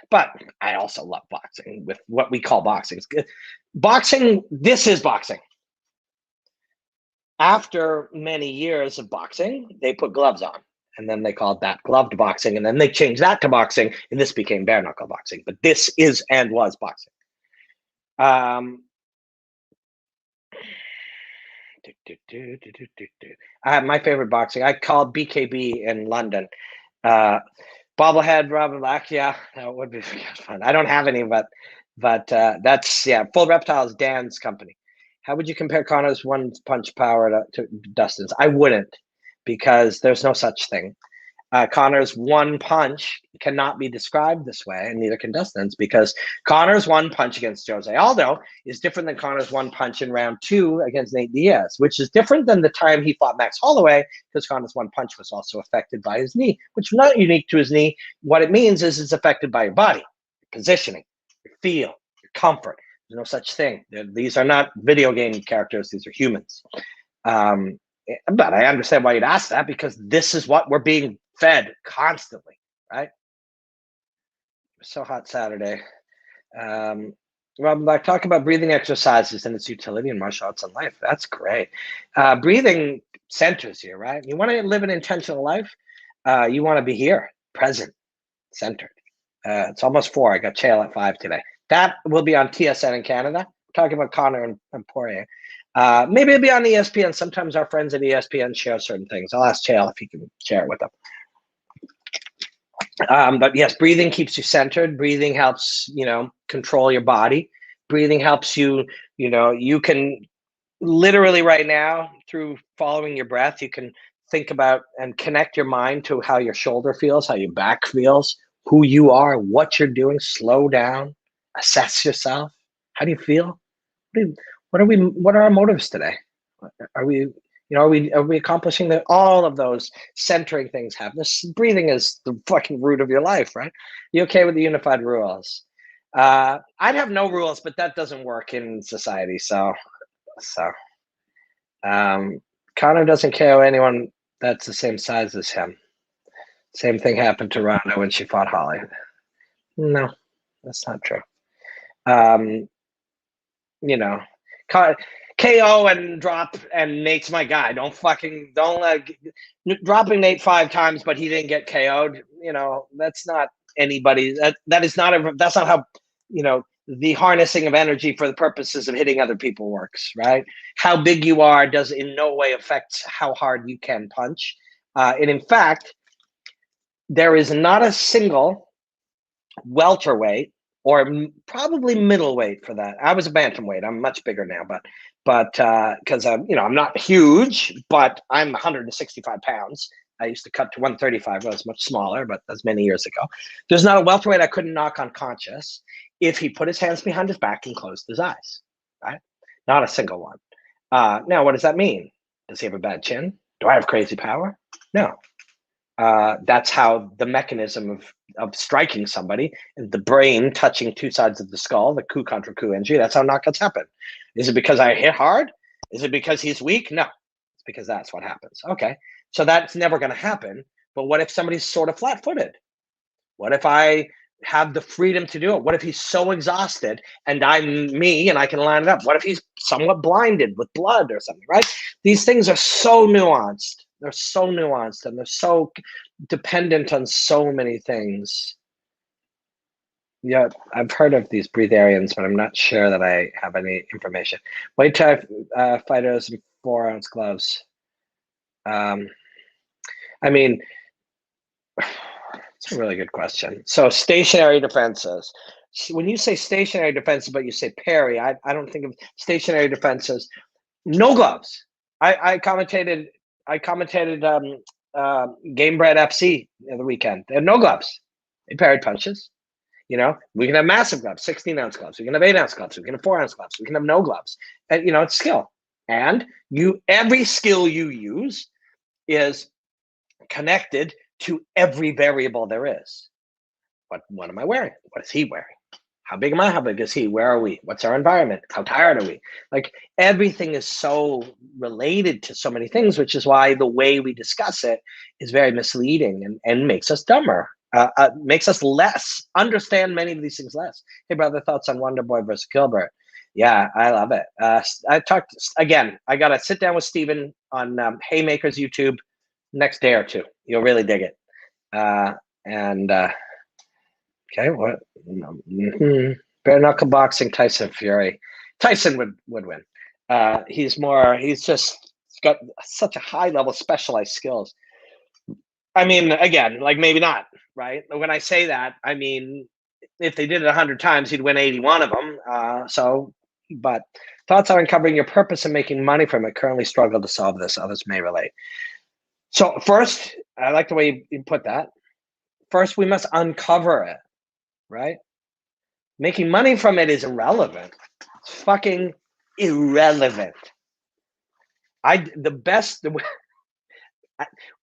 But I also love boxing with what we call boxing. Boxing, this is boxing. After many years of boxing, they put gloves on, and then they called that gloved boxing, and then they changed that to boxing, and this became bare knuckle boxing. But this is and was boxing. I have my favorite boxing. I called BKB in London. Bobblehead, Robin Black. Yeah, that would be fun. I don't have any, but that's, yeah. Full Reptile is Dan's company. How would you compare Conor's one punch power to Dustin's? I wouldn't, because there's no such thing. Conor's one punch cannot be described this way, and neither can Dustin's, because Conor's one punch against Jose Aldo is different than Conor's one punch in round 2 against Nate Diaz, which is different than the time he fought Max Holloway, because Conor's one punch was also affected by his knee, which is not unique to his knee. What it means is it's affected by your body, your positioning, your feel, your comfort. There's no such thing. These are not video game characters. These are humans. But I understand why you'd ask that, because this is what we're being fed constantly, right? So hot Saturday. Robin Black, talk about breathing exercises and its utility in martial arts and life. That's great. Breathing centers you, right? You want to live an intentional life. You want to be here, present, centered. It's almost 4. I got Chael at 5 today. That will be on TSN in Canada. We're talking about Conor and Poirier. Maybe it'll be on ESPN. Sometimes our friends at ESPN share certain things. I'll ask Chael if he can share it with them. But yes, breathing keeps you centered. Breathing helps, control your body. Breathing helps you, you can literally right now, through following your breath, you can think about and connect your mind to how your shoulder feels, how your back feels, who you are, what you're doing. Slow down, assess yourself. How do you feel? What are our motives today? Are we, are we accomplishing all of those centering things happen? This breathing is the fucking root of your life, right? You okay with the unified rules? I'd have no rules, but that doesn't work in society. So Conor doesn't KO anyone that's the same size as him. Same thing happened to Ronda when she fought Holly. No, that's not true. You know, KO and drop, and Nate's my guy. Don't dropping Nate 5 times, but he didn't get KO'd. That's not anybody. That's not how, the harnessing of energy for the purposes of hitting other people works, right? How big you are does in no way affect how hard you can punch. And in fact, there is not a single welterweight, or probably middleweight for that. I was a bantamweight. I'm much bigger now, but because I'm not huge, but I'm 165 pounds. I used to cut to 135. I was much smaller, but that's many years ago. There's not a welterweight I couldn't knock unconscious if he put his hands behind his back and closed his eyes, right? Not a single one. Now, what does that mean? Does he have a bad chin? Do I have crazy power? No. That's how the mechanism of striking somebody, the brain touching two sides of the skull, the coup contra coup injury, that's how knockouts happen. Is it because I hit hard? Is it because he's weak? No, it's because that's what happens. Okay, so that's never going to happen. But what if somebody's sort of flat-footed? What if I have the freedom to do it? What if he's so exhausted and I'm me and I can line it up? What if he's somewhat blinded with blood or something, right? These things are so nuanced. They're so nuanced and they're so dependent on so many things. Yeah, I've heard of these breatharians, but I'm not sure that I have any information. Weight type fighters in 4-ounce gloves. I mean, it's a really good question. So stationary defenses. When you say stationary defenses, but you say parry, I don't think of stationary defenses. No gloves. I commentated Game Bread FC the weekend. They had no gloves. They parried punches. We can have massive gloves, 16-ounce gloves. We can have 8-ounce gloves. We can have 4-ounce gloves. We can have no gloves. And, it's skill. And every skill you use is connected to every variable there is. What am I wearing? What is he wearing? How big am I? How big is he? Where are we? What's our environment? How tired are we? Like, everything is so related to so many things, which is why the way we discuss it is very misleading and makes us dumber. Makes us less understand many of these things less. Hey, brother, thoughts on Wonder Boy versus Gilbert? Yeah, I love it. I talked again. I got to sit down with Steven on Haymaker's YouTube next day or two. You'll really dig it. Okay, what? Bare knuckle boxing, Tyson Fury. Tyson would win. He's just got such a high level specialized skills. I mean, again, like, maybe not, right? When I say that, I mean, if they did it 100 times, he'd win 81 of them. But thoughts on uncovering your purpose and making money from it. Currently struggle to solve this. Others may relate. So first, I like the way you put that. First, we must uncover it, right? Making money from it is irrelevant. It's fucking irrelevant. I'm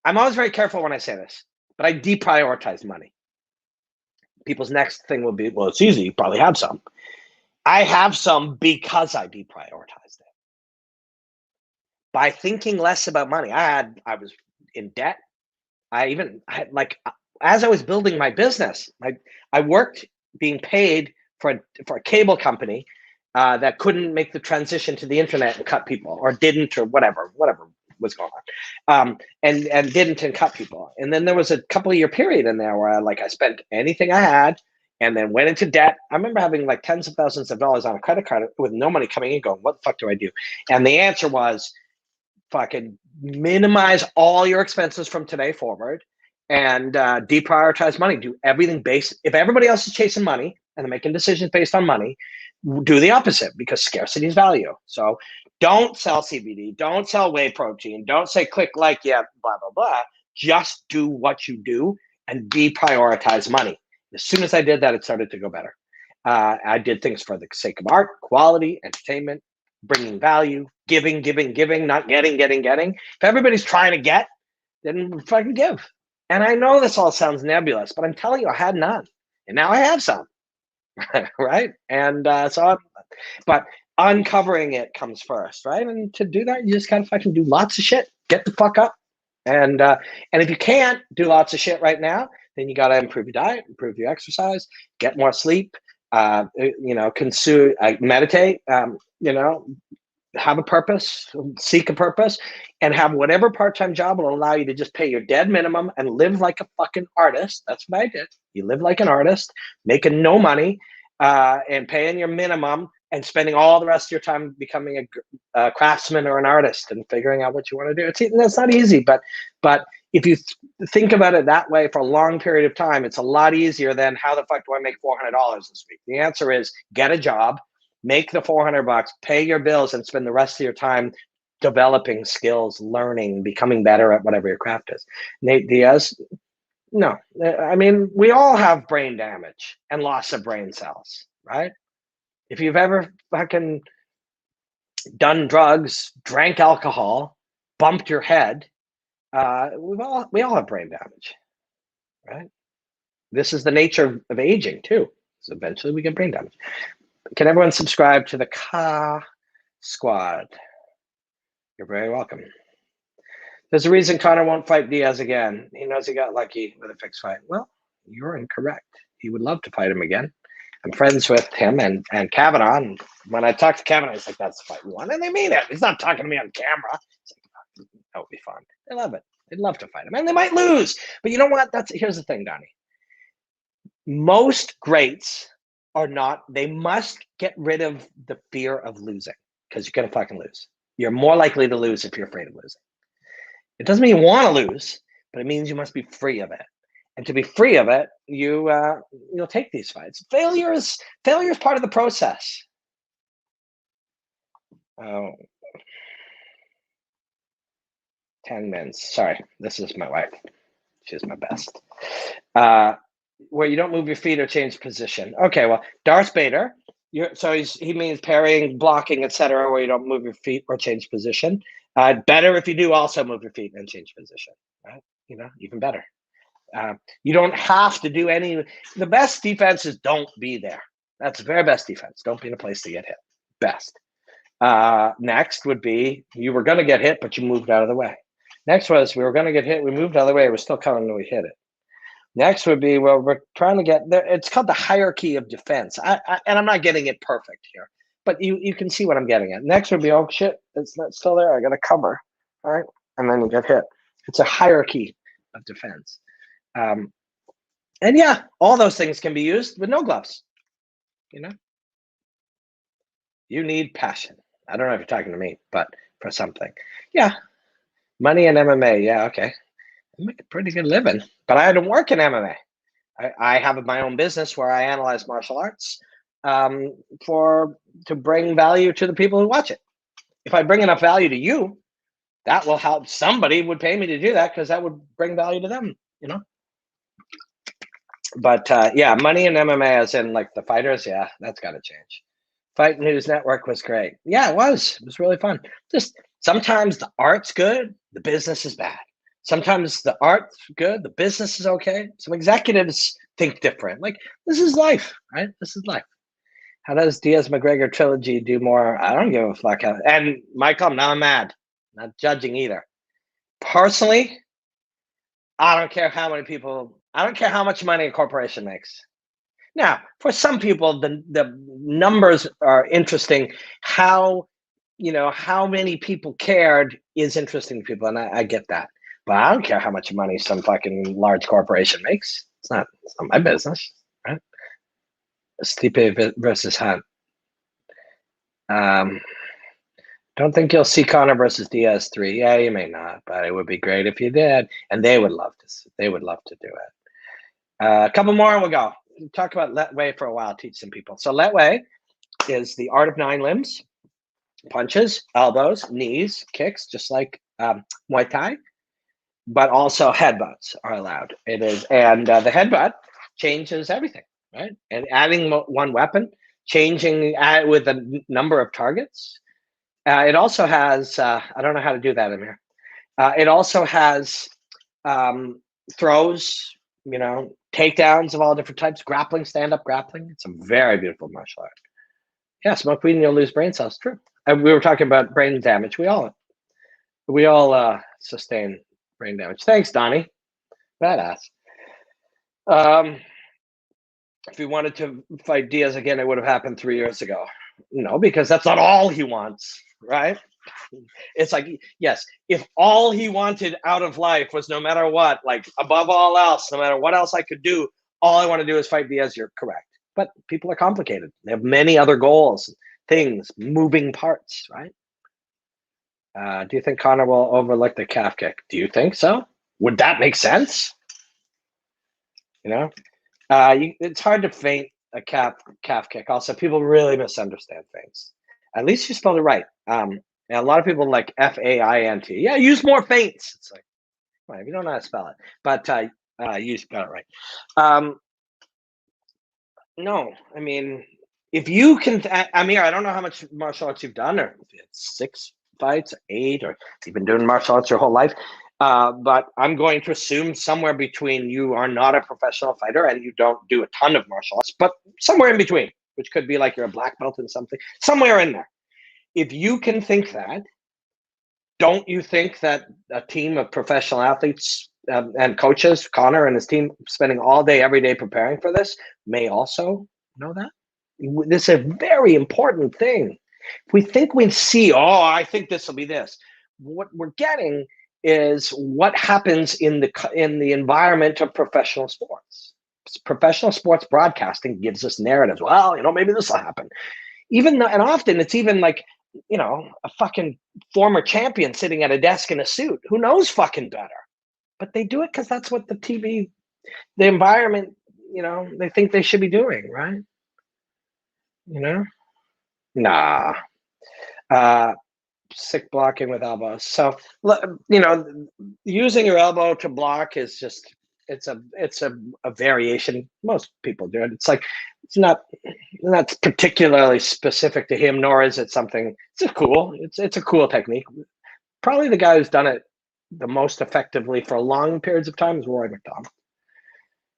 always very careful when I say this, but I deprioritize money. People's next thing will be, well, it's easy. You probably have some. I have some because I deprioritized it. By thinking less about money, I was in debt. As I was building my business, I worked being paid for a cable company that couldn't make the transition to the internet and cut people, or didn't, or whatever was going on, and didn't, and cut people. And then there was a couple of year period in there where I spent anything I had and then went into debt. I remember having like tens of thousands of dollars on a credit card with no money coming in, going, what the fuck do I do? And the answer was, fucking minimize all your expenses from today forward and deprioritize money. Do everything based. If everybody else is chasing money and they're making decisions based on money, do the opposite, because scarcity is value. So don't sell CBD, don't sell whey protein, don't say click like, yeah, blah, blah, blah. Just do what you do and deprioritize money. As soon as I did that, it started to go better. I did things for the sake of art, quality, entertainment, bringing value, giving, not getting. If everybody's trying to get, then fucking give. And I know this all sounds nebulous, but I'm telling you, I had none, and now I have some, right? And but uncovering it comes first, right? And to do that, you just gotta fucking do lots of shit. Get the fuck up, and if you can't do lots of shit right now, then you gotta improve your diet, improve your exercise, get more sleep. Consume, meditate. Have a purpose, seek a purpose, and have whatever part-time job will allow you to just pay your dead minimum and live like a fucking artist. That's what I did. You live like an artist, making no money, and paying your minimum and spending all the rest of your time becoming a craftsman or an artist and figuring out what you want to do. That's not easy, but if you think about it that way for a long period of time, it's a lot easier than how the fuck do I make $400 this week? The answer is get a job, make the $400, pay your bills, and spend the rest of your time developing skills, learning, becoming better at whatever your craft is. Nate Diaz, no. I mean, we all have brain damage and loss of brain cells, right? If you've ever fucking done drugs, drank alcohol, bumped your head, we all have brain damage, right? This is the nature of aging too. So eventually we get brain damage. Can everyone subscribe to the Ka Squad? You're very welcome. There's a reason Conor won't fight Diaz again. He knows he got lucky with a fixed fight. Well, you're incorrect. He would love to fight him again. I'm friends with him and Kavanaugh. And when I talk to Kavanaugh, he's like, that's the fight we want. And they mean it. He's not talking to me on camera. He's like, that would be fun. They love it. They'd love to fight him. And they might lose. But you know what? Here's the thing, Donnie. Most greats are not, they must get rid of the fear of losing, because you're going to fucking lose. You're more likely to lose if you're afraid of losing. It doesn't mean you want to lose, but it means you must be free of it. And to be free of it, you'll take these fights. Failure is part of the process. Oh, 10 minutes. Sorry, this is my wife. She's my best. Where you don't move your feet or change position. Okay, well, Darth Vader. He means parrying, blocking, etc., where you don't move your feet or change position. Better if you do also move your feet and change position. Right? Even better. You don't have to do any. The best defense is don't be there. That's the very best defense. Don't be in a place to get hit. Best. Next would be you were going to get hit, but you moved out of the way. Next was we were going to get hit. We moved out of the way. We're still coming and we hit it. Next would be, well, we're trying to get there. It's called the hierarchy of defense. And I'm not getting it perfect here, but you can see what I'm getting at. Next would be, oh shit, it's not still there. I got to cover. All right. And then you get hit. It's a hierarchy of defense. And yeah, all those things can be used with no gloves. You need passion. I don't know if you're talking to me, but for something. Yeah. Money and MMA. Yeah. Okay. I make a pretty good living, but I don't work in MMA. I have my own business where I analyze martial arts to bring value to the people who watch it. If I bring enough value to you, that will help. Somebody would pay me to do that because that would bring value to them, But yeah, money in MMA, as in like the fighters, yeah, that's got to change. Fight News Network was great. Yeah, it was. It was really fun. Just sometimes the art's good, the business is bad. Sometimes the art's good, the business is okay. Some executives think different. Like, this is life, right? This is life. How does Diaz-McGregor trilogy do more? I don't give a fuck. And Michael, I'm not mad. I'm not judging either. Personally, I don't care how many people, I don't care how much money a corporation makes. Now, for some people, the numbers are interesting. How many people cared is interesting to people, and I get that. But I don't care how much money some fucking large corporation makes. It's not my business, right? Stipe versus Hunt. Don't think you'll see Conor versus Diaz 3. Yeah, you may not, but it would be great if you did, and they would love to. They would love to do it. A couple more, and we'll go. We'll talk about Let Way for a while. Teach some people. So Let Way is the art of 9 limbs: punches, elbows, knees, kicks, just like Muay Thai. But also headbutts are allowed. It is, and the headbutt changes everything. right? And adding one weapon, changing with a number of targets. It also has, I don't know how to do that, Amir. It also has throws, takedowns of all different types, grappling, stand-up grappling. It's a very beautiful martial art. Yeah, smoke weed and you'll lose brain cells. True. And we were talking about brain damage. We all sustain brain damage. Thanks, Donnie. Badass. If he wanted to fight Diaz again, it would have happened 3 years ago. No, because that's not all he wants, right? It's like, yes, if all he wanted out of life was no matter what, like above all else, no matter what else I could do, all I want to do is fight Diaz, you're correct. But people are complicated. They have many other goals, things, moving parts, right? Do you think Conor will overlook the calf kick? Do you think so? Would that make sense? It's hard to feint a calf kick. Also, people really misunderstand things. At least you spelled it right. And a lot of people like FAINT. Yeah, use more feints. It's like, well, if you don't know how to spell it, but you spell it right. No, I mean, if you can, Amir, I don't know how much martial arts you've done, or if it's 6 fights, 8, or you've been doing martial arts your whole life. But I'm going to assume somewhere between you are not a professional fighter and you don't do a ton of martial arts, but somewhere in between, which could be like you're a black belt in something, somewhere in there. If you can think that, don't you think that a team of professional athletes and coaches, Conor and his team, spending all day, every day preparing for this, may also know that? This is a very important thing. If we think we see, I think this will be this. What we're getting is what happens in the environment of professional sports. Professional sports broadcasting gives us narratives. Well, maybe this will happen. And often it's even like, a fucking former champion sitting at a desk in a suit. Who knows fucking better? But they do it because that's what the environment, they think they should be doing, right? Nah. Sick blocking with elbows. So, using your elbow to block is just, it's a variation. Most people do it. It's like, it's not particularly specific to him, nor is it something, it's a cool technique. Probably the guy who's done it the most effectively for long periods of time is Roy McDonald.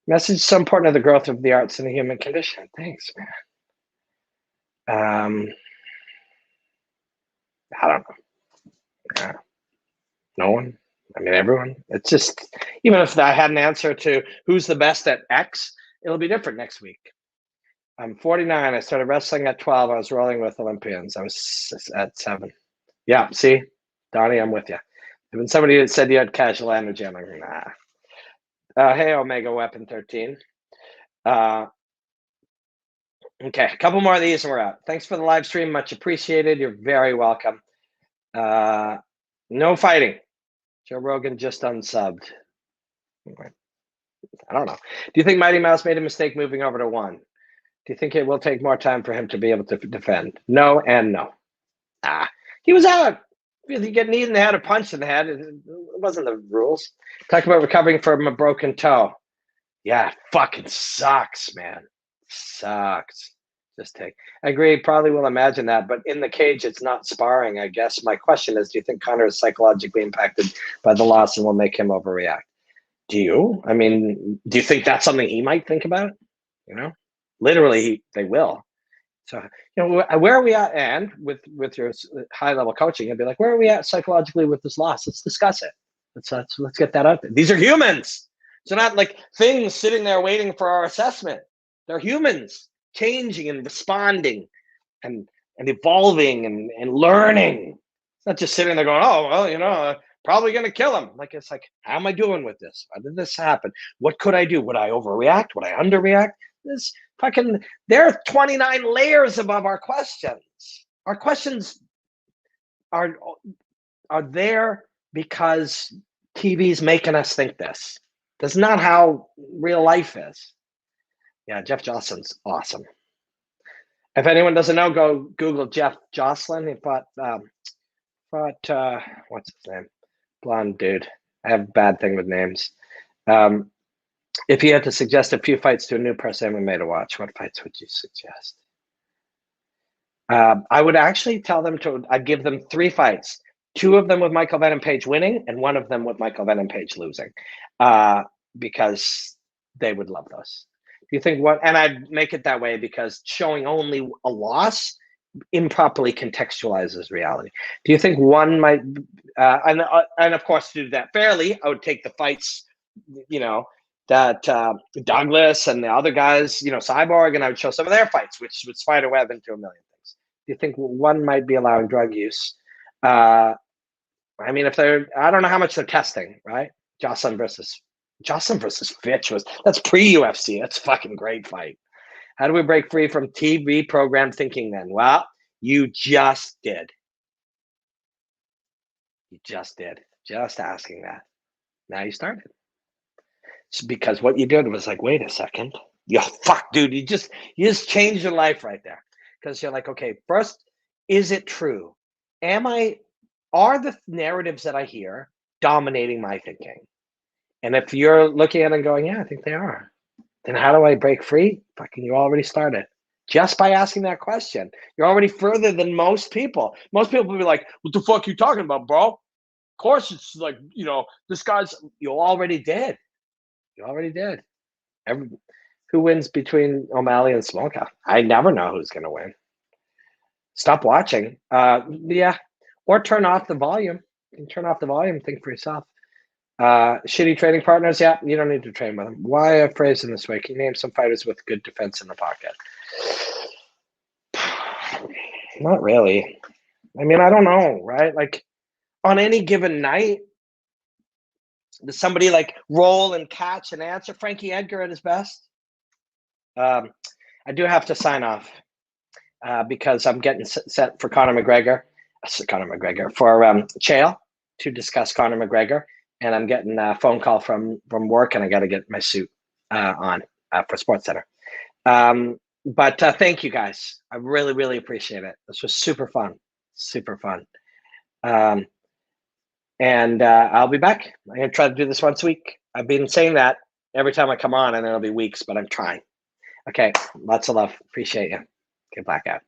Message so important to the growth of the arts in the human condition. Thanks, man. I don't know. No one. I mean, everyone. It's just, even if I had an answer to who's the best at X, it'll be different next week. I'm 49. I started wrestling at 12. I was rolling with Olympians. I was at 7. Yeah, see, Donnie, I'm with you. When somebody had said you had casual energy, I'm like, nah. Hey, Omega Weapon 13. Okay, a couple more of these and we're out. Thanks for the live stream. Much appreciated. You're very welcome. No fighting. Joe Rogan just unsubbed. I don't know. Do you think Mighty Mouse made a mistake moving over to 1? Do you think it will take more time for him to be able to defend? No and no. He was out. If you get kneed in the head or punched in the head, it wasn't the rules. Talk about recovering from a broken toe. Yeah, it fucking sucks, man. Sucks. I agree. Probably will imagine that, but in the cage, it's not sparring. I guess my question is: do you think Conor is psychologically impacted by the loss and will make him overreact? Do you? I mean, do you think that's something he might think about? Literally, they will. So, where are we at? And with your high level coaching, I'd be like, where are we at psychologically with this loss? Let's discuss it. Let's get that out there. These are humans. So not like things sitting there waiting for our assessment. They're humans. Changing and responding and evolving and learning. It's not just sitting there going, oh, well, probably going to kill him. Like, it's like, how am I doing with this? How did this happen? What could I do? Would I overreact? Would I underreact? There are 29 layers above our questions. Our questions are there because TV's making us think this. That's not how real life is. Yeah, Jeff Jocelyn's awesome. If anyone doesn't know, go Google Jeff Jocelyn. He fought what's his name? Blonde dude. I have a bad thing with names. If you had to suggest a few fights to a new person MMA to watch, what fights would you suggest? I would actually tell them to. I'd give them 3 fights. 2 of them with Michael Venom Page winning, and 1 of them with Michael Venom Page losing, because they would love those. Do you think what? And I'd make it that way because showing only a loss improperly contextualizes reality. Do you think one might? And of course, to do that fairly, I would take the fights, you know, that Douglas and the other guys, Cyborg, and I would show some of their fights, which would spider web into a million things. Do you think one might be allowing drug use? I mean, I don't know how much they're testing, right? Jocelyn versus Fitch that's pre-UFC. That's a fucking great fight. How do we break free from TV program thinking then? Well, you just did. You just did. Just asking that. Now you started. It's because what you did was like, wait a second. Fuck, dude. You just changed your life right there. Because you're like, okay, first, is it true? Are the narratives that I hear dominating my thinking? And if you're looking at it and going, yeah, I think they are, then how do I break free? Fucking, you already started. Just by asking that question. You're already further than most people. Most people will be like, what the fuck are you talking about, bro? Of course it's like, this guy's, you already did. You already did. Who wins between O'Malley and Smolka? I never know who's going to win. Stop watching. Yeah. Or turn off the volume. You can turn off the volume, think for yourself. Shitty training partners, yeah, you don't need to train with them. Why I phrase in this way? Can you name some fighters with good defense in the pocket? Not really. I mean, I don't know, right? Like, on any given night, does somebody like roll and catch and answer? Frankie Edgar at his best? I do have to sign off because I'm getting set for Conor McGregor for Chael to discuss Conor McGregor. And I'm getting a phone call from work, and I got to get my suit on for SportsCenter. But thank you guys. I really, really appreciate it. This was super fun. Super fun. And I'll be back. I'm going to try to do this once a week. I've been saying that every time I come on, and it'll be weeks, but I'm trying. Okay. Lots of love. Appreciate you. Get back out.